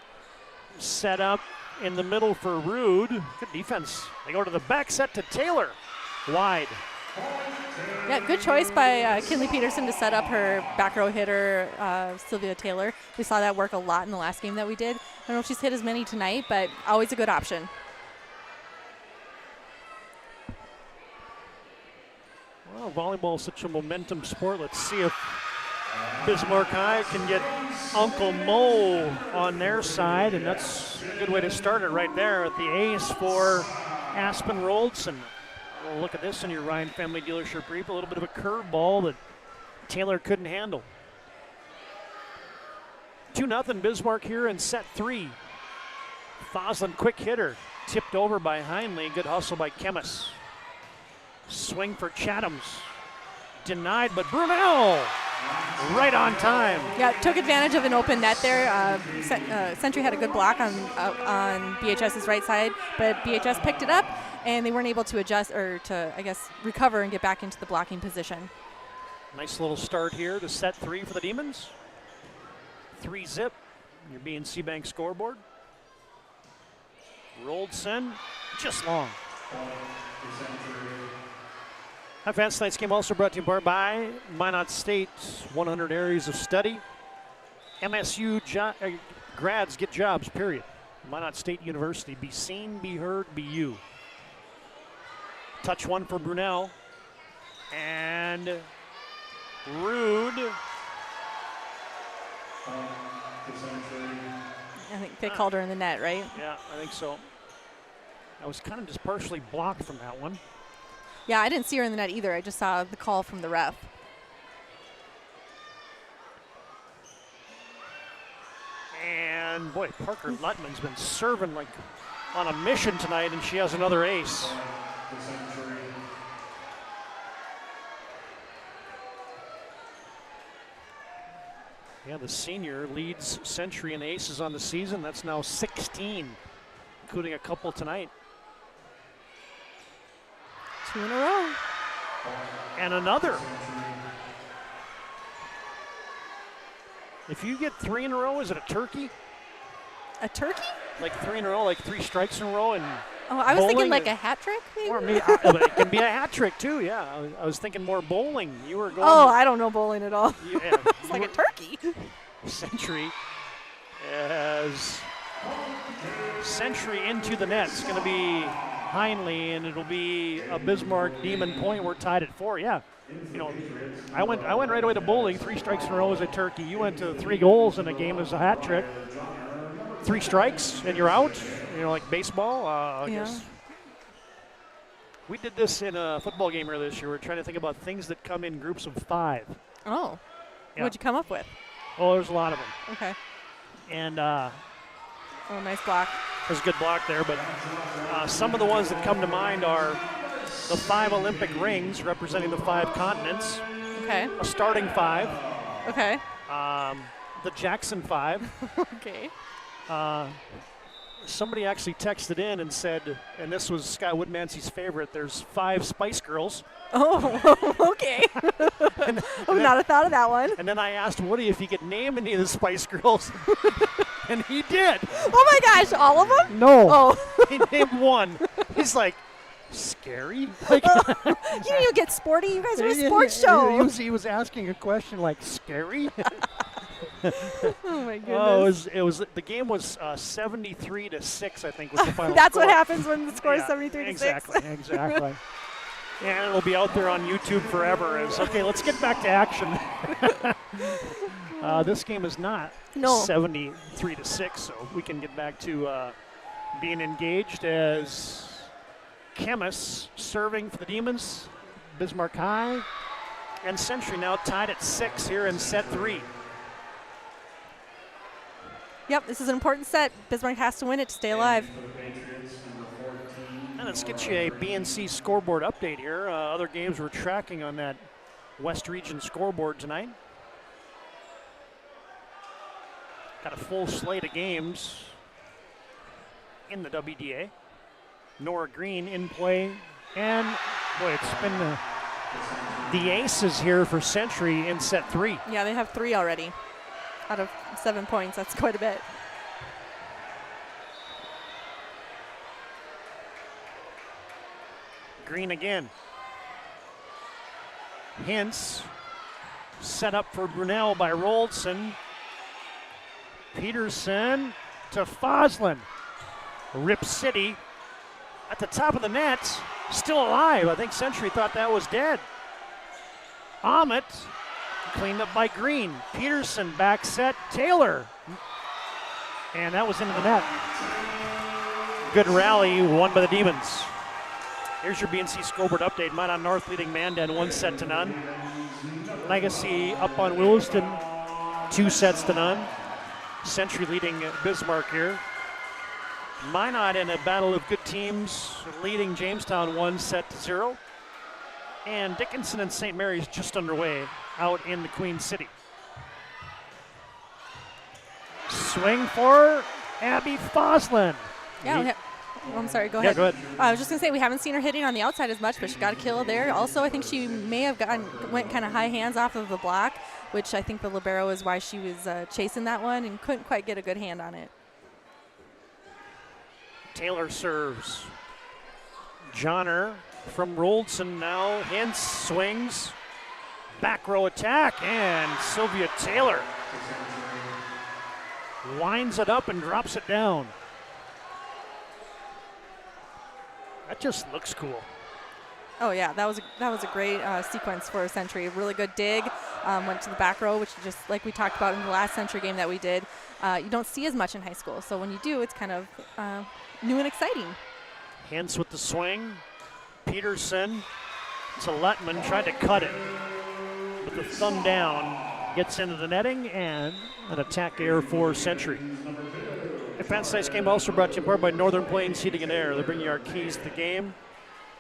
Set up in the middle for Rude. Good defense. They go to the back set to Taylor. Wide. Yeah, good choice by Kinley Peterson to set up her back row hitter, Sylvia Taylor. We saw that work a lot in the last game that we did. I don't know if she's hit as many tonight, but always a good option. Well, volleyball is such a momentum sport. Let's see if Bismarck High can get Uncle Mo on their side, and that's a good way to start it right there at the ace for Aspen Roldson. Well, look at this in your Ryan Family Dealership brief. A little bit of a curveball that Taylor couldn't handle. 2-0 Bismarck here in set 3. Foslin, quick hitter, tipped over by Heinley. Good hustle by Chemis. Swing for Chatham's. Denied, but Brunel right on time. Yeah, took advantage of an open net there. Century had a good block on BHS's right side, but BHS picked it up, and they weren't able to adjust or to, I guess, recover and get back into the blocking position. Nice little start here to set 3 for the Demons. 3-zip, your B&C Bank scoreboard. Roldson, just long. Hi, fans. Tonight's game also brought to you in part by Minot State, 100 areas of study. MSU grads get jobs, period. Minot State University, be seen, be heard, be you. Touch one for Brunel. And Rude. I think they called her in the net, right? Yeah, I think so. I was kind of just partially blocked from that one. Yeah, I didn't see her in the net either. I just saw the call from the ref. And boy, Parker Lutman's been serving like on a mission tonight, and she has another ace. Yeah, the senior leads Century in aces on the season. That's now 16, including a couple tonight. 2 in a row. And another. If you get 3 in a row, is it a turkey? A turkey? Like 3 in a row, like 3 strikes in a row, and oh, I was thinking like a hat trick, maybe? Or maybe it can be a hat trick too. Yeah, I was thinking more bowling. You were going. Oh, I don't know bowling at all. Yeah, it's like a turkey. Century as Century into the net. It's going to be Heinley, and it'll be a Bismarck Demon point. We're tied at 4. Yeah, you know, I went right away to bowling. 3 strikes in a row as a turkey. You went to 3 goals in a game as a hat trick. 3 strikes and you're out. You know, like baseball. I guess we did this in a football game earlier this year. We're trying to think about things that come in groups of 5. Oh, yeah. What'd you come up with? Oh, there's a lot of them. Okay. And oh, nice block. There's a good block there, but some of the ones that come to mind are the 5 Olympic rings representing the 5 continents. Okay. A starting 5. Okay. The Jackson 5. Okay. Somebody actually texted in and said, and this was Scott Woodmansey's favorite, there's 5 Spice Girls. Oh, okay. I would not have thought of that one. And then I asked Woody if he could name any of the Spice Girls, and he did. Oh my gosh, all of them? No. Oh. He named one. He's like, scary? Like, you didn't even get sporty. You guys are a sports show. He was asking a question like, scary? Oh my goodness. Oh, the game was 73-6, I think, was the final That's score. what happens when the score is 73-6. Exactly. And it'll be out there on YouTube forever. Okay, let's get back to action. This game is not 73-6, so we can get back to being engaged as Chemis serving for the Demons, Bismarck High, and Century now tied at 6 here in set 3. Yep, this is an important set. Bismarck has to win it to stay alive. And let's get you a BNC scoreboard update here. Other games we're tracking on that West Region scoreboard tonight. Got a full slate of games in the WDA. Nora Green in play. And, boy, it's been the aces here for Century in set 3. Yeah, they have 3 already. out of 7 points. That's quite a bit. Green again. Hintz set up for Brunel by Roldson. Peterson to Foslin. Rip City at the top of the net, still alive. I think Century thought that was dead. Ahmet cleaned up by Green. Peterson back set, Taylor. And that was into the net. Good rally, won by the Demons. Here's your BNC scoreboard update. Minot North leading Mandan 1-0. Legacy up on Williston 2-0. Century leading Bismarck here. Minot in a battle of good teams, leading Jamestown 1-0. And Dickinson and St. Mary's just underway out in the Queen City. Swing for Abby Foslin. Yeah, I'm sorry, go ahead. Yeah, go ahead. I was just going to say, we haven't seen her hitting on the outside as much, but she got a kill there. Also, I think she may have went kind of high hands off of the block, which I think the libero is why she was chasing that one and couldn't quite get a good hand on it. Taylor serves. Johnner from Roldson now. Hintz swings. Back row attack, and Sylvia Taylor winds it up and drops it down. That just looks cool. Oh yeah, that was a great sequence for a Century. A really good dig. Went to the back row, which just like we talked about in the last Century game that we did. You don't see as much in high school, so when you do, it's kind of new and exciting. Hintz with the swing. Peterson to Lettman, tried to cut it. With the thumb down, gets into the netting, and an attack error for Century. Defense Tonight's game also brought to you in part by Northern Plains Heating and Air. They're bringing you our keys to the game.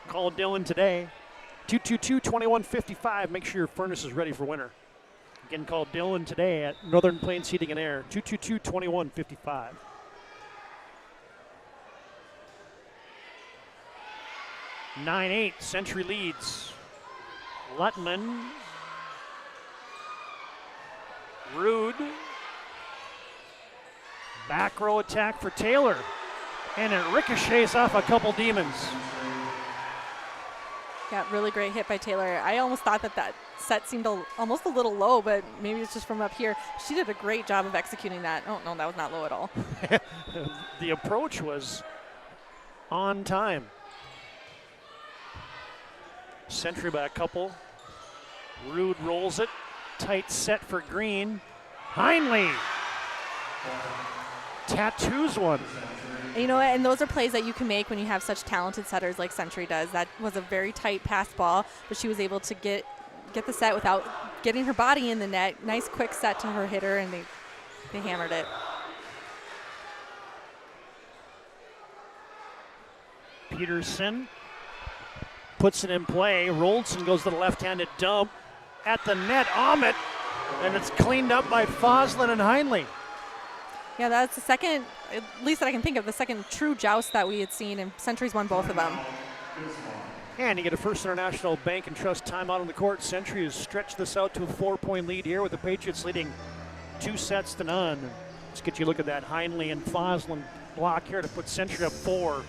Call Dylan today, 222-2155. Make sure your furnace is ready for winter. Again, call Dylan today at Northern Plains Heating and Air, 222-2155. (9-8), Century leads. Lutman. Rude. Back row attack for Taylor. And it ricochets off a couple Demons. Yeah, really great hit by Taylor. I almost thought that set seemed almost a little low, but maybe it's just from up here. She did a great job of executing that. Oh, no, that was not low at all. The approach was on time. Century by a couple. Rude rolls it. Tight set for Green. Heinley tattoos one. You know, and those are plays that you can make when you have such talented setters like Century does. That was a very tight pass ball, but she was able to get the set without getting her body in the net. Nice quick set to her hitter, and they hammered it. Peterson puts it in play. Roldson goes to the left-handed dump at the net. Ahmet, and it's cleaned up by Foslin and Heinley. Yeah, that's the second, at least that I can think of, the second true joust that we had seen, and Century's won both of them. And you get a First International Bank and Trust timeout on the court. Century has stretched this out to a 4-point lead here with the Patriots leading 2-0. Let's get you a look at that Heinley and Foslin block here to put Century up 4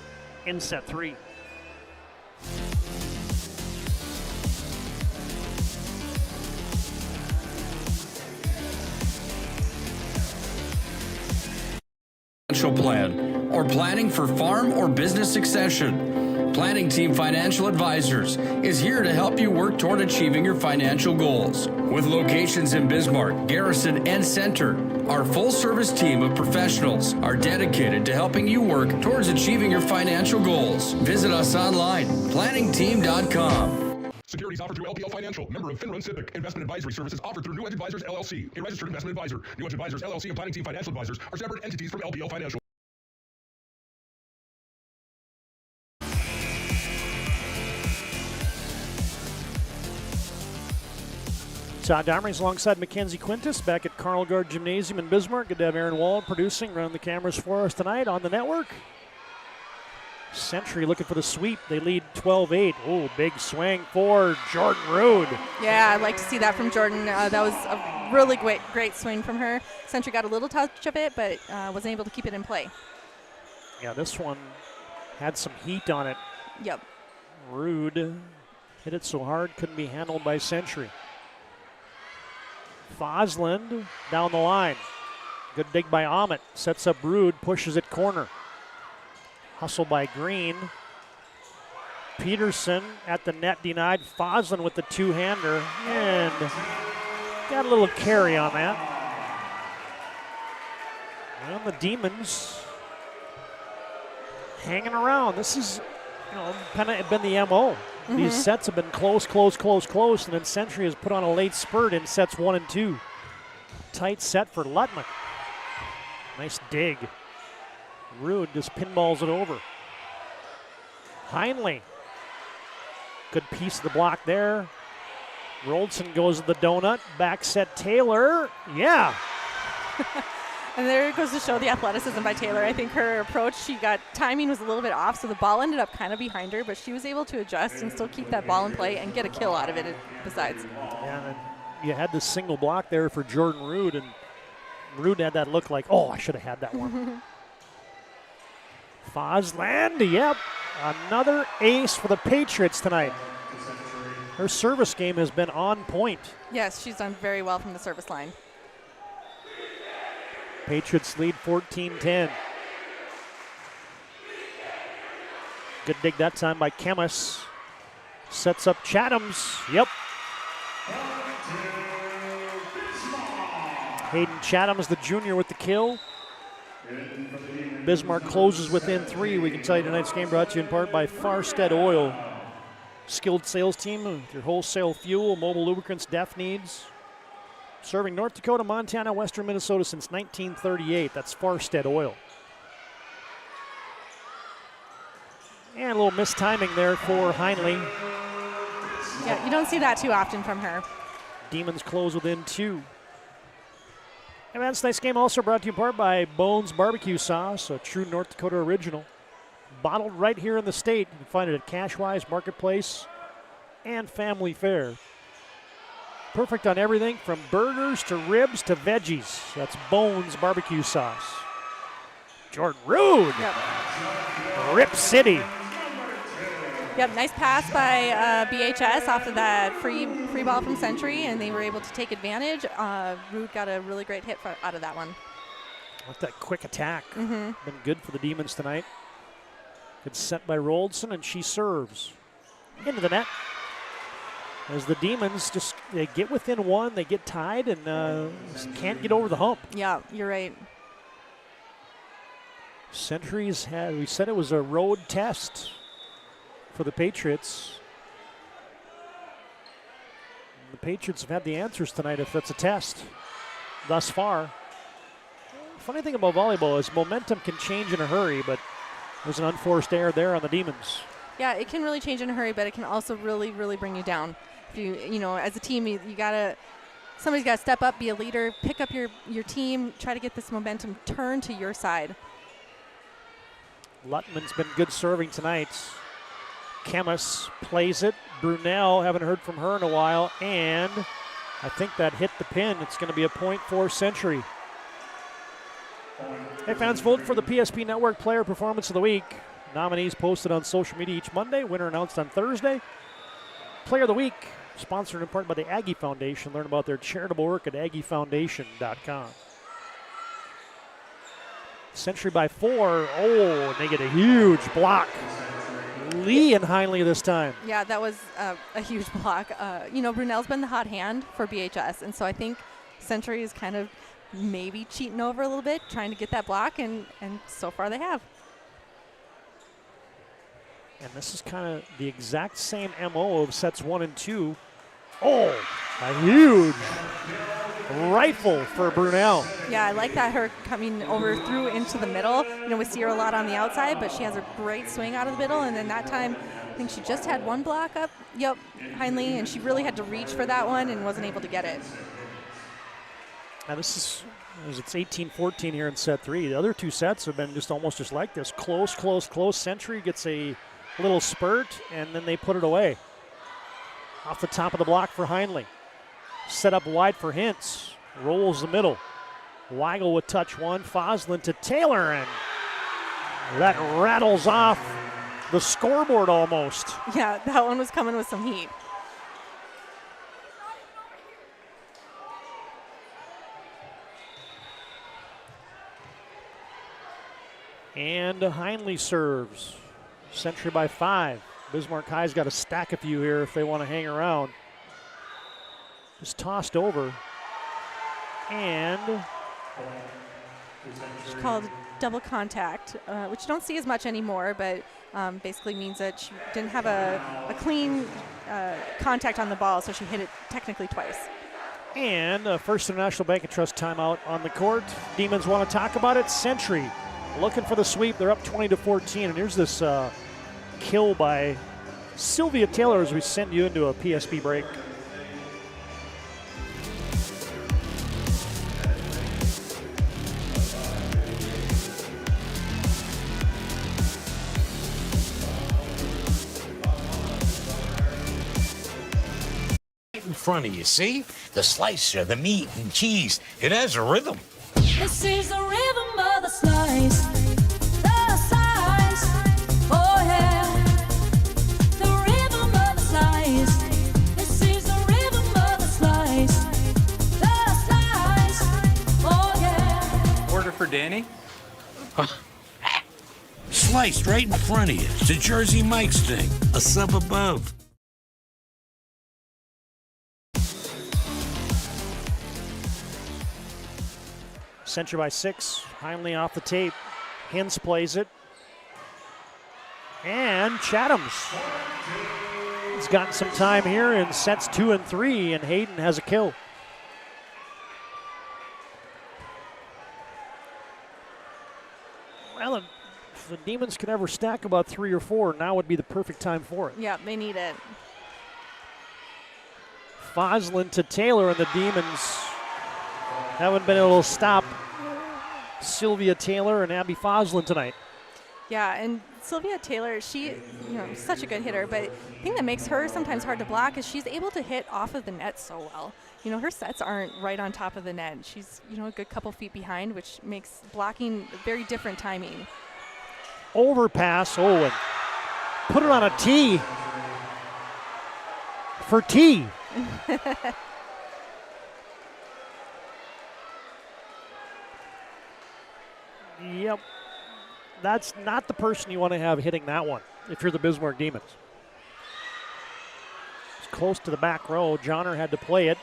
in set 3. Financial plan or planning for farm or business succession. Planning Team Financial Advisors is here to help you work toward achieving your financial goals. With locations in Bismarck, Garrison, and Center, our full-service team of professionals are dedicated to helping you work towards achieving your financial goals. Visit us online, planningteam.com. Securities offered through LPL Financial, member of Finrun Civic. Investment advisory services offered through New Edge Advisors, LLC, a registered investment advisor. New Edge Advisors, LLC, and Planning Team Financial Advisors are separate entities from LPL Financial. Todd Domrey's alongside Mackenzie Quintus back at Carl Gard Gymnasium in Bismarck. Good to have Aaron Wall producing, running the cameras for us tonight on the network. Century looking for the sweep. They lead 12-8. Oh, big swing for Jordan Rude. Yeah, I'd like to see that from Jordan. That was a really great swing from her. Century got a little touch of it, but wasn't able to keep it in play. Yeah, this one had some heat on it. Yep. Rude hit it so hard, couldn't be handled by Century. Fosland down the line. Good dig by Ahmet. Sets up Rude, pushes it corner. Hustle by Green. Peterson at the net denied. Fosland with the two-hander and got a little carry on that. And the Demons hanging around. This is, kind of been the MO. Mm-hmm. These sets have been close, and then Century has put on a late spurt in sets 1 and 2. Tight set for Lutman. Nice dig. Rude just pinballs it over. Heinley. Good piece of the block there. Roldson goes to the donut. Back set Taylor. Yeah. And there it goes to show the athleticism by Taylor. I think her approach, timing was a little bit off, so the ball ended up kind of behind her, but she was able to adjust and still keep that ball in play and get a kill out of it besides. Yeah, and you had the single block there for Jordan Rude, and Rude had that look like, oh, I should have had that one. Fosland, yep. Another ace for the Patriots tonight. Her service game has been on point. Yes, she's done very well from the service line. Patriots lead 14-10. Good dig that time by Chemis. Sets up Chatham's. Yep. Hayden Chatham's the junior with the kill. Bismarck closes within 3. We can tell you tonight's game brought to you in part by Farstead Oil. Skilled sales team with your wholesale fuel, mobile lubricants, DEF needs. Serving North Dakota, Montana, Western Minnesota since 1938. That's Farstead Oil. And a little mistiming there for Heinley. Yeah, you don't see that too often from her. Demons close within 2. And that's tonight's game also brought to you in part by Bones Barbecue Sauce, a true North Dakota original. Bottled right here in the state. You can find it at Cashwise, Marketplace, and Family Fare. Perfect on everything from burgers to ribs to veggies. That's Bones Barbecue Sauce. Jordan Rude. Yep. Rip City. Yep, nice pass by BHS off of that free ball from Century, and they were able to take advantage. Rude got a really great hit out of that one. With that quick attack. Mm-hmm. Been good for the Demons tonight. Good set by Roldson, and she serves into the net. As the Demons they get within 1, they get tied, and just can't get over the hump. Yeah, you're right. Centuries we said it was a road test for the Patriots. The Patriots have had the answers tonight if that's a test thus far. Funny thing about volleyball is momentum can change in a hurry, but there's an unforced error there on the Demons. Yeah, it can really change in a hurry, but it can also really, really bring you down. If you as a team, somebody's got to step up, be a leader, pick up your team, try to get this momentum turned to your side. Lutman's been good serving tonight. Chemis plays it. Brunel, haven't heard from her in a while, and I think that hit the pin. It's going to be a point for Century. Hey fans, vote for the PSP Network Player Performance of the Week. Nominees posted on social media each Monday. Winner announced on Thursday. Player of the Week, sponsored in part by the Aggie Foundation. Learn about their charitable work at aggiefoundation.com. Century by 4. Oh, and they get a huge block. Lee and Heinley this time. Yeah, that was a huge block. Brunel's been the hot hand for BHS, and so I think Century is kind of maybe cheating over a little bit, trying to get that block, and so far they have. And this is kind of the exact same MO of sets 1 and 2. Oh, a huge rifle for Brunel. Yeah, I like that, her coming over through into the middle. We see her a lot on the outside, but she has a great swing out of the middle, and then that time, I think she just had 1 block up. Yep, Heinley, and she really had to reach for that one and wasn't able to get it. Now this is, as it's 18-14 here in set 3. The other 2 sets have been just almost just like this. Close, close, close. Century gets a little spurt, and then they put it away. Off the top of the block for Heinley. Set up wide for Hintz. Rolls the middle. Weigel with touch 1. Foslin to Taylor, and that rattles off the scoreboard almost. Yeah, that one was coming with some heat. And Heinley serves. Century by 5. Bismarck High's got to stack a few here if they want to hang around. Just tossed over. And it's called double contact, which you don't see as much anymore, but basically means that she didn't have a clean contact on the ball, so she hit it technically twice. And First International Bank and Trust timeout on the court. Demons want to talk about it. Century looking for the sweep. They're up 20-14. And here's this kill by Sylvia Taylor as we send you into a PSP break. In front of you, see? The slicer, the meat and cheese. It has a rhythm. This is the rhythm of the slice. The slice. Oh yeah. The rhythm of the slice. This is the rhythm of the slice. The slice. Oh yeah. Order for Danny? Sliced right in front of you. It's a Jersey Mike's thing. A sub above. Century by 6. Heinley off the tape. Hintz plays it. And Chatham's has gotten some time here in sets 2 and 3, and Hayden has a kill. Well, if the Demons could ever stack about 3 or 4, now would be the perfect time for it. Yeah, they need it. Foslin to Taylor, and the Demons haven't been able to stop Sylvia Taylor and Abby Foslin tonight. Yeah, and Sylvia Taylor, she, such a good hitter, but the thing that makes her sometimes hard to block is she's able to hit off of the net so well. Her sets aren't right on top of the net. She's, a good couple feet behind, which makes blocking very different timing. Overpass, and put it on a tee for T. Yep. That's not the person you want to have hitting that one if you're the Bismarck Demons. It's close to the back row. Johnner had to play it.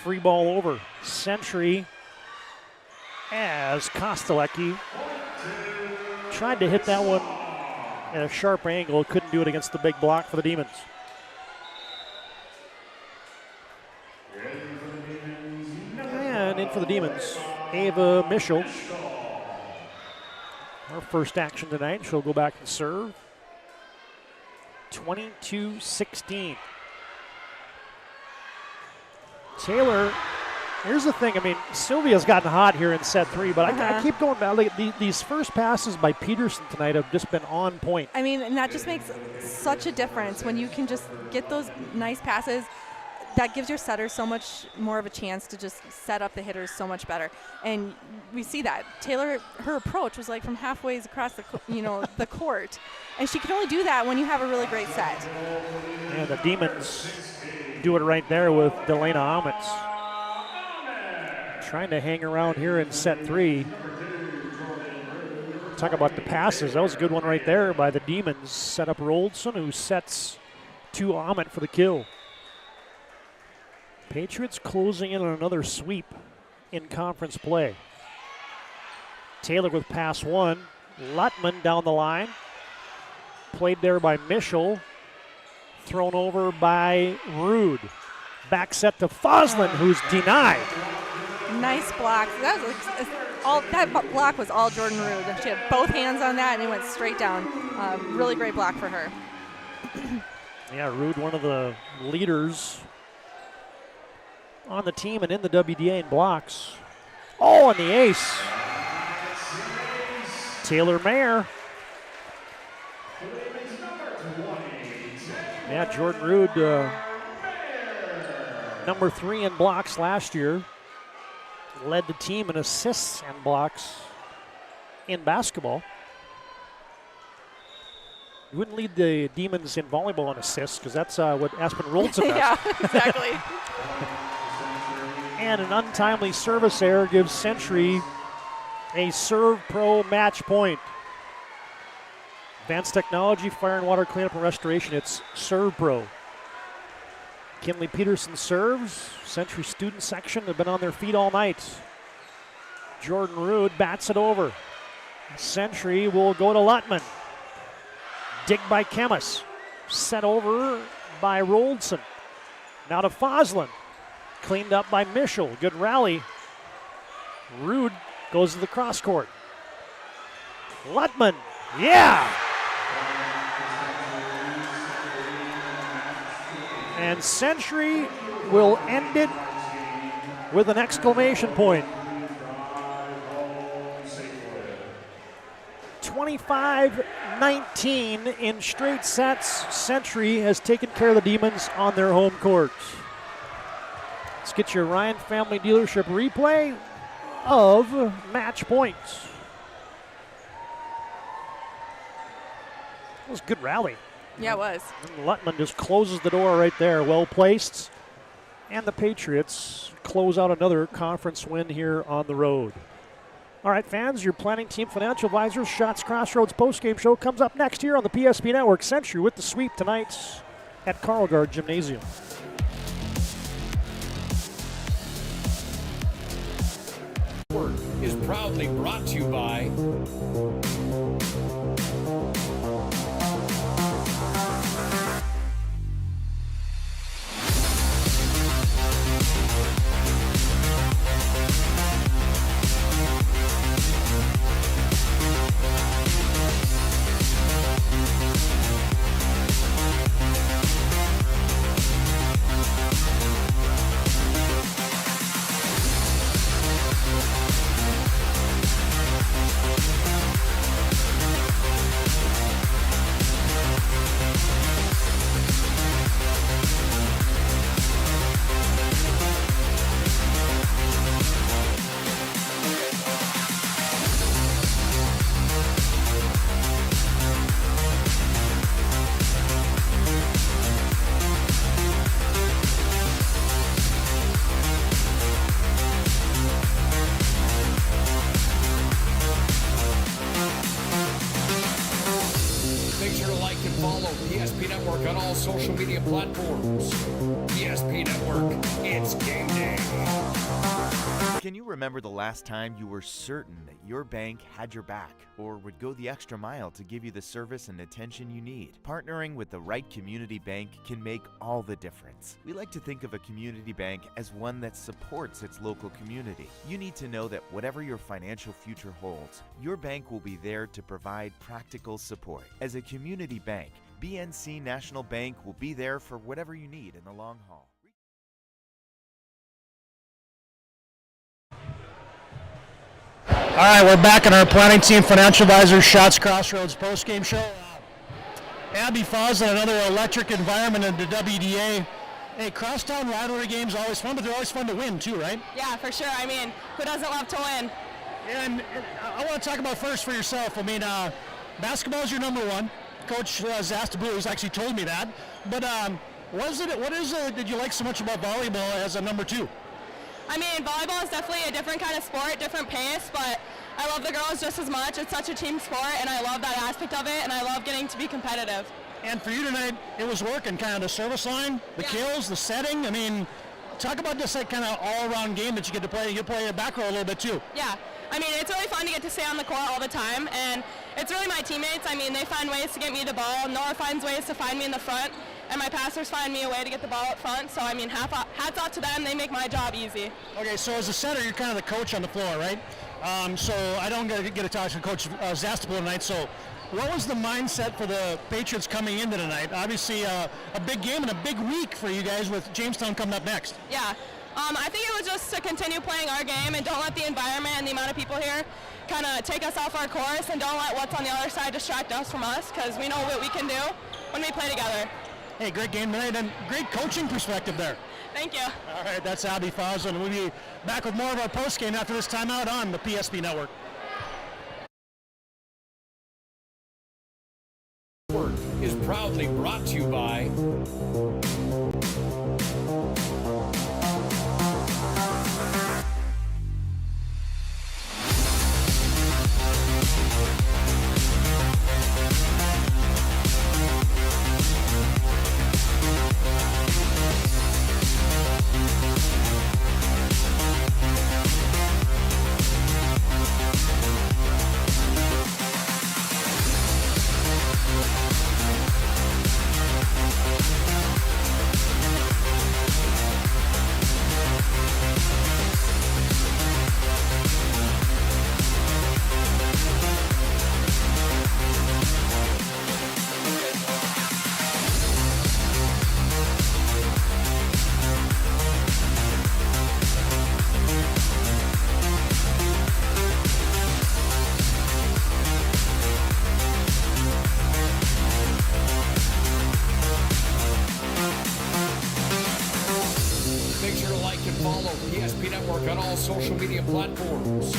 Free ball over. Century as Kostelecki tried to hit that one at a sharp angle. Couldn't do it against the big block for the Demons. And in for the Demons, Ava Mischel. Her first action tonight. She'll go back and serve. 22-16. Taylor, here's the thing. Sylvia's gotten hot here in set 3, but I keep going back. Like, these first passes by Peterson tonight have just been on point. And that just makes such a difference when you can just get those nice passes. That gives your setter so much more of a chance to just set up the hitters so much better. And we see that. Taylor, her approach was like from halfway across the, the court. And she can only do that when you have a really great set. And the Demons do it right there with Delana Amitz. Trying to hang around here in set 3. Talk about the passes. That was a good one right there by the Demons. Set up Roldson, who sets to Amit for the kill. Patriots closing in on another sweep in conference play. Taylor with pass 1. Luttman down the line. Played there by Mischel. Thrown over by Rude. Back set to Foslin, who's denied. Nice block. That block was all Jordan Rude. She had both hands on that, and it went straight down. Really great block for her. Yeah, Rude, one of the leaders on the team and in the WDA in blocks. Oh, and the ace. Taylor Mayer. Yeah, Jordan Rude, number 3 in blocks last year. Led the team in assists and blocks in basketball. You wouldn't lead the Demons in volleyball in assists because that's what Aspen Roldson does. Yeah, exactly. And an untimely service error gives Century a Serve Pro match point. Advanced Technology, Fire and Water Cleanup and Restoration, it's Serve Pro. Kinley Peterson serves. Century student section have been on their feet all night. Jordan Rude bats it over. Century will go to Lutman. Dig by Chemis. Set over by Roldson. Now to Foslin. Cleaned up by Mischel. Good rally. Rude goes to the cross court. Lutman. Yeah! And Century will end it with an exclamation point. 25-19 in straight sets. Century has taken care of the Demons on their home court. Let's get your Ryan Family Dealership replay of match points. That was a good rally. Yeah, it was. And Lutman just closes the door right there, well placed. And the Patriots close out another conference win here on the road. All right, fans, your planning team financial advisors, Shots Crossroads postgame show comes up next here on the PSP Network. Century with the sweep tonight at Carlgard Gymnasium. Is proudly brought to you by PSP Network on all social media platforms. PSP Network, it's game day. Can you remember the last time you were certain that your bank had your back or would go the extra mile to give you the service and attention you need? Partnering with the right community bank can make all the difference. We like to think of a community bank as one that supports its local community. You need to know that whatever your financial future holds, your bank will be there to provide practical support. As a community bank, BNC National Bank will be there for whatever you need in the long haul. All right, we're back on our planning team financial advisor Shots Crossroads postgame show. Abby Foslin, another electric environment in the WDA. Hey, crosstown rivalry games are always fun, but they're always fun to win too, right? Yeah, for sure. I mean, who doesn't love to win? And I want to talk about first for yourself. I mean, basketball is your number one. Coach Zastabou has actually told me that. But what is it that you like so much about volleyball as a number two? I mean, volleyball is definitely a different kind of sport, different pace, but I love the girls just as much. It's such a team sport, and I love that aspect of it, and I love getting to be competitive. And for you tonight, it was working, kind of the service line, the kills, the setting. I mean, talk about this like kind of all-around game that you get to play. You play a back row a little bit too. Yeah. I mean, it's really fun to get to stay on the court all the time, and it's really my teammates. I mean, they find ways to get me the ball. Noah finds ways to find me in the front, and my passers find me a way to get the ball up front. So, I mean, hats off to them. They make my job easy. Okay, so as a center, you're kind of the coach on the floor, right? So I don't get to talk to Coach Zastabou tonight. So what was the mindset for the Patriots coming into tonight? Obviously, a big game and a big week for you guys with Jamestown coming up next. Yeah. I think it was just to continue playing our game and don't let the environment and the amount of people here kind of take us off our course, and don't let what's on the other side distract us from us, because we know what we can do when we play together. Hey, great game tonight and great coaching perspective there. Thank you. All right, that's Abby Fauzo, and we'll be back with more of our postgame after this timeout on the PSP Network. Is proudly brought to you by on all social media platforms.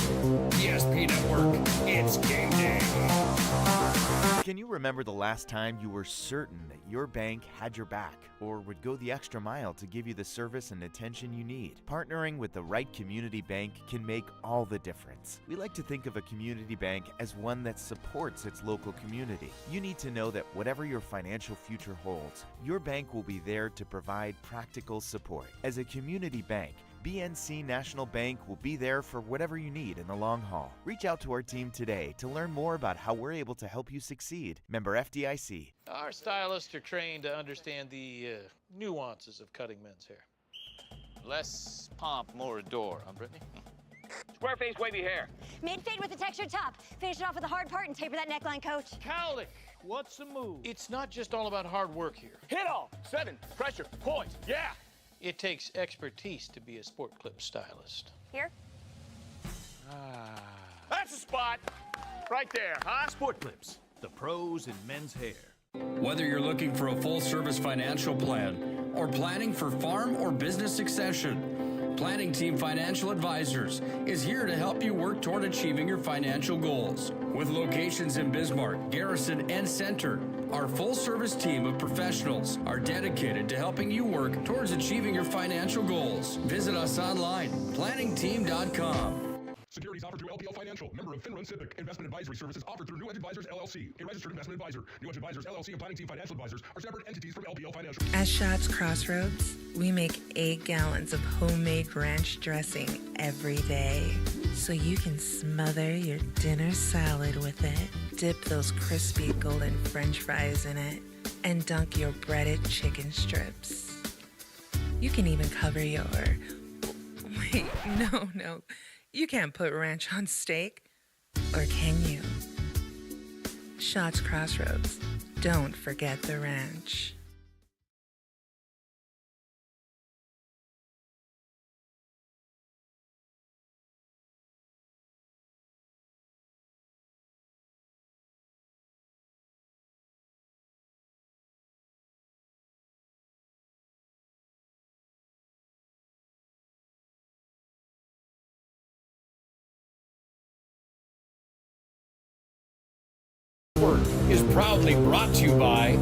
PSP Network, it's game day. Can you remember the last time you were certain that your bank had your back or would go the extra mile to give you the service and attention you need? Partnering with the right community bank can make all the difference. We like to think of a community bank as one that supports its local community. You need to know that whatever your financial future holds, your bank will be there to provide practical support. As a community bank, BNC National Bank will be there for whatever you need in the long haul. Reach out to our team today to learn more about how we're able to help you succeed. Member FDIC. Our stylists are trained to understand the nuances of cutting men's hair. Less pomp, more adore, huh, Brittany? Square face, wavy hair. Mid-fade with a textured top. Finish it off with a hard part and taper that neckline, coach. Cowlick, what's the move? It's not just all about hard work here. Hit all. 7. Pressure. Points. Yeah. It takes expertise to be a sport clip stylist. Here? That's a spot. Right there, huh? Sport Clips, the pros in men's hair. Whether you're looking for a full-service financial plan or planning for farm or business succession, Planning Team Financial Advisors is here to help you work toward achieving your financial goals. With locations in Bismarck, Garrison, and Center, our full-service team of professionals are dedicated to helping you work towards achieving your financial goals. Visit us online, planningteam.com. Securities offered through LPL Financial, member of FINRA Civic. Investment advisory services offered through New Edge Advisors LLC, a registered investment advisor. New Edge Advisors LLC and Planning Team Financial Advisors are separate entities from LPL Financial. At Shots Crossroads, we make 8 gallons of homemade ranch dressing every day, so you can smother your dinner salad with it, dip those crispy golden French fries in it, and dunk your breaded chicken strips. You can even cover your... Wait, no. You can't put ranch on steak, or can you? Shots Crossroads. Don't forget the ranch. Is proudly brought to you by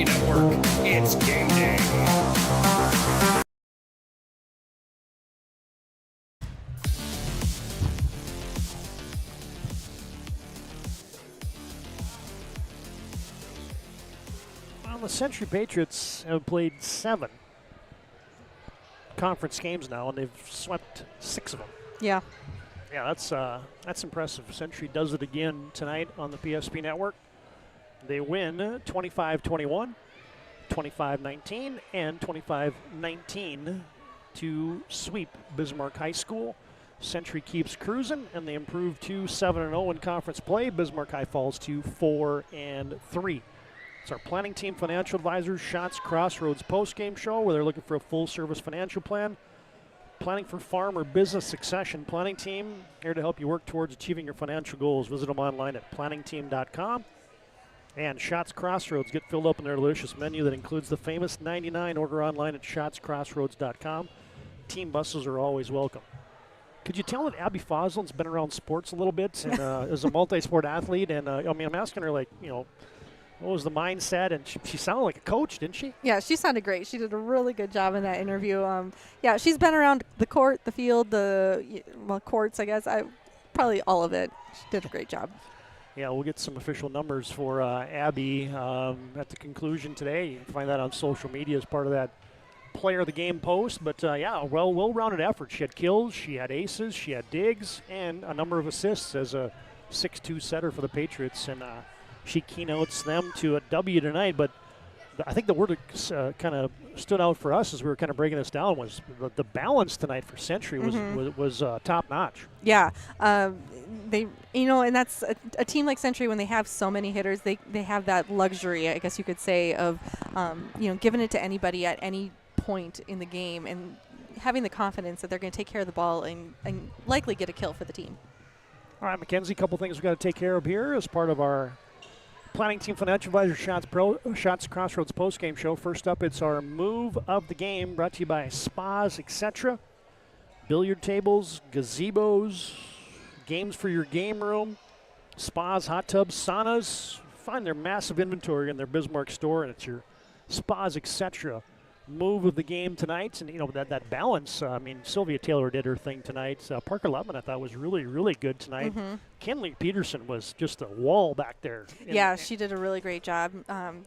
ESP Network. It's game day. Well, the Century Patriots have played 7 conference games now, and they've swept 6 of them. Yeah. Yeah, that's impressive. Century does it again tonight on the PSP Network. They win 25-21, 25-19, and 25-19 to sweep Bismarck High School. Century keeps cruising, and they improve to 7-0 in conference play. Bismarck High falls to 4-3. It's our planning team financial advisors, Shots Crossroads postgame show, where they're looking for a full-service financial plan. Planning for farm or business succession. Planning team here to help you work towards achieving your financial goals. Visit them online at planningteam.com. And Shots Crossroads, get filled up in their delicious menu that includes the famous 99. Order online at shotscrossroads.com. Team buses are always welcome. Could you tell that Abby Foslin's been around sports a little bit and is a multi-sport athlete? And I'm asking her, like, what was the mindset? And she sounded like a coach, didn't she? Yeah, she sounded great. She did a really good job in that interview. Yeah, she's been around the court, the field, courts, I guess. Probably all of it. She did a great job. Yeah, we'll get some official numbers for Abby at the conclusion today. You can find that on social media as part of that player of the game post. But, well-rounded effort. She had kills, she had aces, she had digs, and a number of assists as a 6'2 setter for the Patriots. And she keynotes them to a W tonight. But I think the word that kind of stood out for us as we were kind of breaking this down was the balance tonight for Century was top-notch. Yeah. And that's a team like Century, when they have so many hitters, they have that luxury, I guess you could say, of, giving it to anybody at any point in the game and having the confidence that they're going to take care of the ball and likely get a kill for the team. All right, Mackenzie, a couple things we've got to take care of here as part of our Planning Team Financial Advisor Shots Crossroads postgame show. First up, it's our move of the game, brought to you by Spas, etc. Billiard tables, gazebos, games for your game room, spas, hot tubs, saunas. Find their massive inventory in their Bismarck store, and it's your Spas, etc. move of the game tonight. And, that balance, Sylvia Taylor did her thing tonight. Parker Lutman, I thought, was really, really good tonight. Mm-hmm. Kenley Peterson was just a wall back there. Yeah, she did a really great job.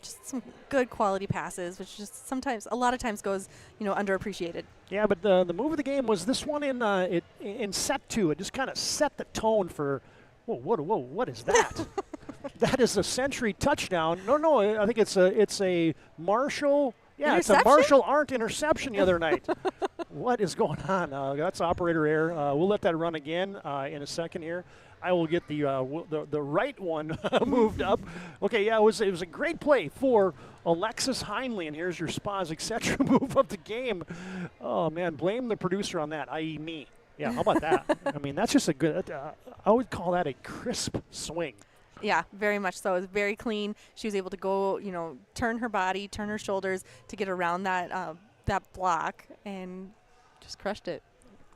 Just some good quality passes, which just a lot of times goes, underappreciated. Yeah, but the move of the game was this one in set 2. It just kind of set the tone for, what is that? That is a Century touchdown. No, I think it's a Marshall. Yeah, it's a Marshall Arndt interception the other night. What is going on? That's operator error. We'll let that run again in a second here. I will get the right one moved up. Okay, yeah, it was a great play for Alexis Heinley, and here's your Spas, etc. move of the game. Oh, man, blame the producer on that, i.e. me. Yeah, how about that? That's just a good, I would call that a crisp swing. Yeah, very much so. It was very clean. She was able to go, turn her body, turn her shoulders to get around that block, and just crushed it.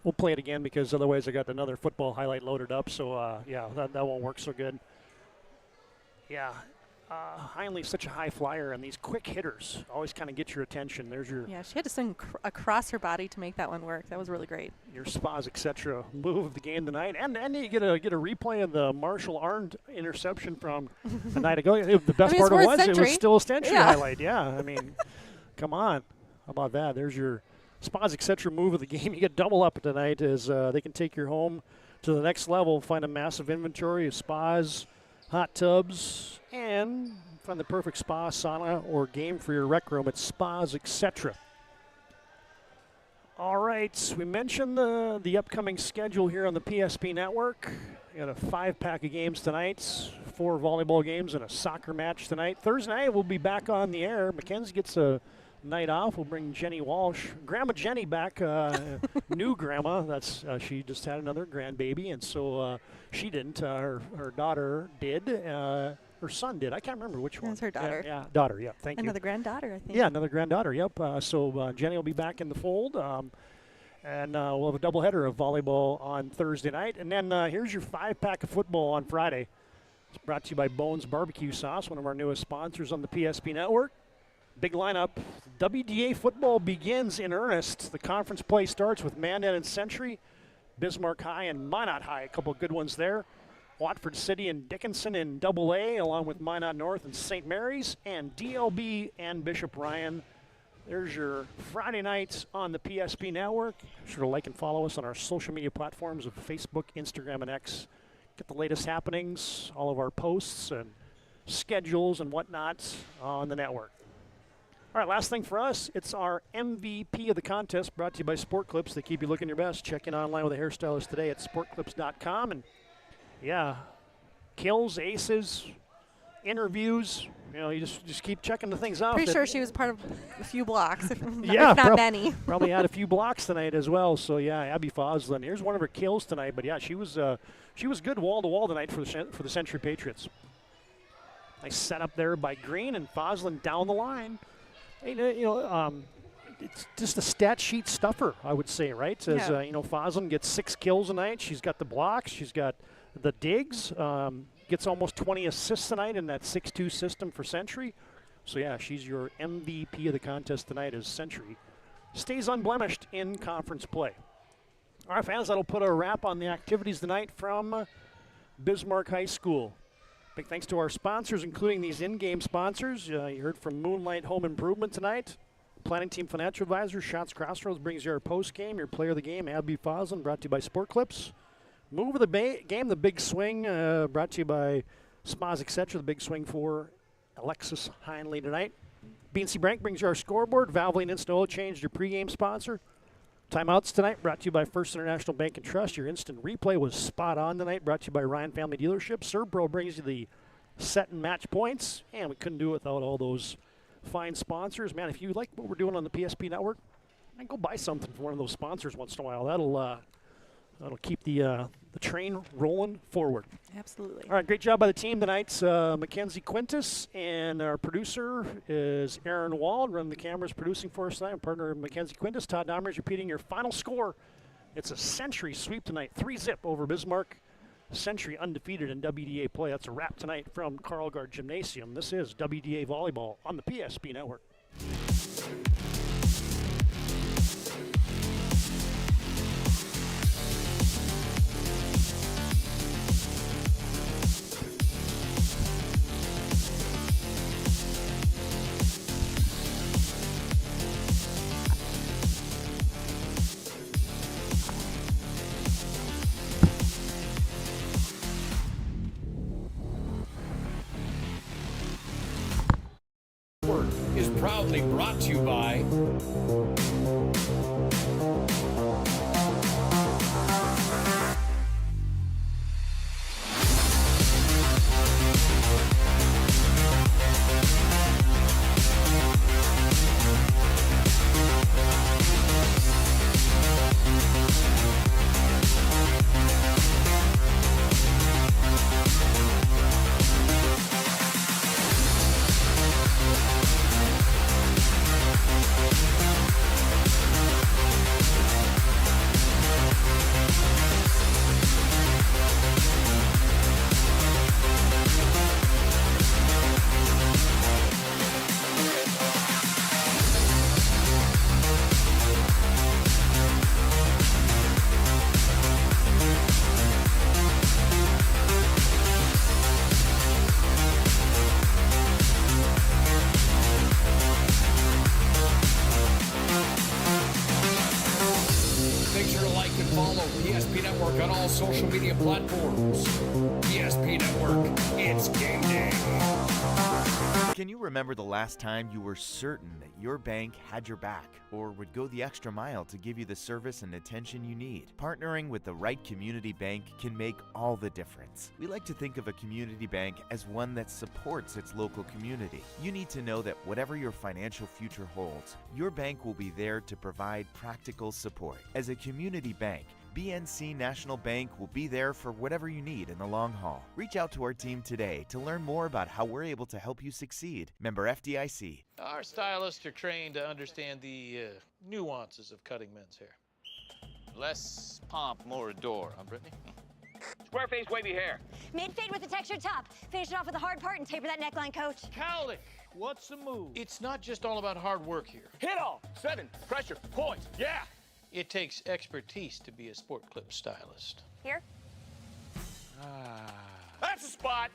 We'll play it again because otherwise I got another football highlight loaded up. So, that won't work so good. Yeah, Heinley's such a high flyer, and these quick hitters always kind of get your attention. There's your... Yeah, she had to swing across her body to make that one work. That was really great. Your Spas, etc. move of the game tonight. And you get a replay of the Marshall Arndt interception from a night ago. The best part of it was still a Century highlight. Yeah, come on. How about that? There's your Spas, etc. move of the game. You get double up tonight as they can take your home to the next level, find a massive inventory of spas, hot tubs, and find the perfect spa, sauna, or game for your rec room at Spas, etc. All right, we mentioned the upcoming schedule here on the PSP Network. We got a 5-pack of games tonight, 4 volleyball games and a soccer match tonight. Thursday night, we'll be back on the air. Mackenzie gets a night off. We'll bring Jenny Walsh, Grandma Jenny back, new grandma. That's she just had another grandbaby, and so she didn't. Her daughter did. Her son did. I can't remember which one. It's her daughter. Yeah, daughter. Yeah, thank you. Another granddaughter, I think. Yeah, another granddaughter. Yep. So Jenny will be back in the fold, and we'll have a doubleheader of volleyball on Thursday night, and then here's your 5-pack of football on Friday. It's brought to you by Bones Barbecue Sauce, one of our newest sponsors on the PSP Network. Big lineup. WDA football begins in earnest. The conference play starts with Mandan and Century, Bismarck High and Minot High. A couple of good ones there. Watford City and Dickinson in AA, along with Minot North and St. Mary's, and DLB and Bishop Ryan. There's your Friday nights on the PSP Network. Be sure to like and follow us on our social media platforms of Facebook, Instagram, and X. Get the latest happenings, all of our posts and schedules and whatnot on the network. All right, last thing for us, it's our MVP of the contest, brought to you by Sport Clips. They keep you looking your best. Check in online with a hairstylist today at sportclips.com. And yeah, kills, aces, interviews. You know, you just keep checking the things out. Pretty sure she was part of a few blocks, if yeah, not many. Probably had a few blocks tonight as well. So yeah, Abby Foslin. Here's one of her kills tonight. But yeah, she was good wall to wall tonight for the Century Patriots. Nice setup there by Green and Foslin down the line. You know, it's just a stat sheet stuffer, I would say, right? As you know, Foslin gets 6 kills tonight. She's got the blocks. She's got the digs. Gets almost 20 assists tonight in that 6-2 system for Century. So yeah, she's your MVP of the contest tonight as Century stays unblemished in conference play. All right, fans, that'll put a wrap on the activities tonight from Bismarck High School. Big thanks to our sponsors, including these in-game sponsors. You heard from Moonlight Home Improvement tonight. Planning Team Financial Advisor, Shots Crossroads brings you our post-game, your player of the game, Abby Foslin, brought to you by Sport Clips. Move of the game, the big swing, brought to you by Spas, etc. The big swing for Alexis Heinley tonight. BNC Bank brings you our scoreboard. Valvoline Instant Oil Change, your pregame sponsor. Timeouts tonight brought to you by First International Bank and Trust. Your instant replay was spot on tonight, brought to you by Ryan Family Dealership. ServPro brings you the set and match points, and we couldn't do it without all those fine sponsors. Man, if you like what we're doing on the PSP Network, go buy something from one of those sponsors once in a while. That'll keep the train rolling forward. Absolutely. All right, great job by the team tonight. Mackenzie Quintus, and our producer is Aaron Wald. Running the cameras, producing for us tonight. Our partner Mackenzie Quintus. Todd Dahmer is repeating your final score. It's a Century sweep tonight, 3-0 over Bismarck. Century undefeated in WDA play. That's a wrap tonight from Carl Gard Gymnasium. This is WDA Volleyball on the PSP Network. Is proudly brought to you by Network on all social media platforms. PSP Network, it's game day. Can you remember the last time you were certain that your bank had your back or would go the extra mile to give you the service and attention you need? Partnering with the right community bank can make all the difference. We like to think of a community bank as one that supports its local community. You need to know that whatever your financial future holds, your bank will be there to provide practical support. As a community bank, BNC National Bank will be there for whatever you need in the long haul. Reach out to our team today to learn more about how we're able to help you succeed. Member FDIC. Our stylists are trained to understand the nuances of cutting men's hair. Less pomp, more adore, huh, Brittany? Square face, wavy hair. Mid fade with a textured top. Finish it off with a hard part and taper that neckline, coach. Cowlick, What's the move? It's not just all about hard work here. Hit all. 7. Pressure. Points. Yeah. It takes expertise to be a sport clip stylist. Here? That's a spot.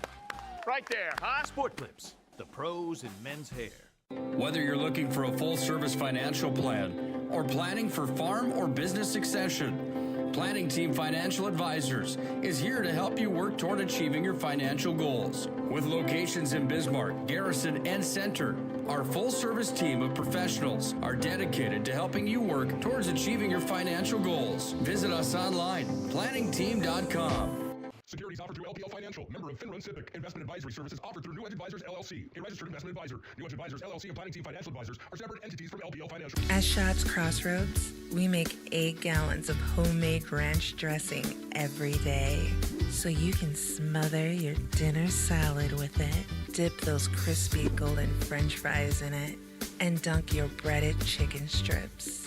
Right there, huh? Sport Clips, the pros in men's hair. Whether you're looking for a full-service financial plan or planning for farm or business succession, Planning Team Financial Advisors is here to help you work toward achieving your financial goals. With locations in Bismarck, Garrison, and Center, our full-service team of professionals are dedicated to helping you work towards achieving your financial goals. Visit us online, planningteam.com. Securities offered through LPL Financial, member of FINRA Civic. Investment advisory services offered through New Edge Advisors LLC, a registered investment advisor. New Edge Advisors LLC and Planning Team Financial Advisors are separate entities from LPL Financial. At Shots Crossroads, we make 8 gallons of homemade ranch dressing every day, so you can smother your dinner salad with it, dip those crispy golden French fries in it, and dunk your breaded chicken strips.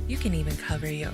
You can even cover your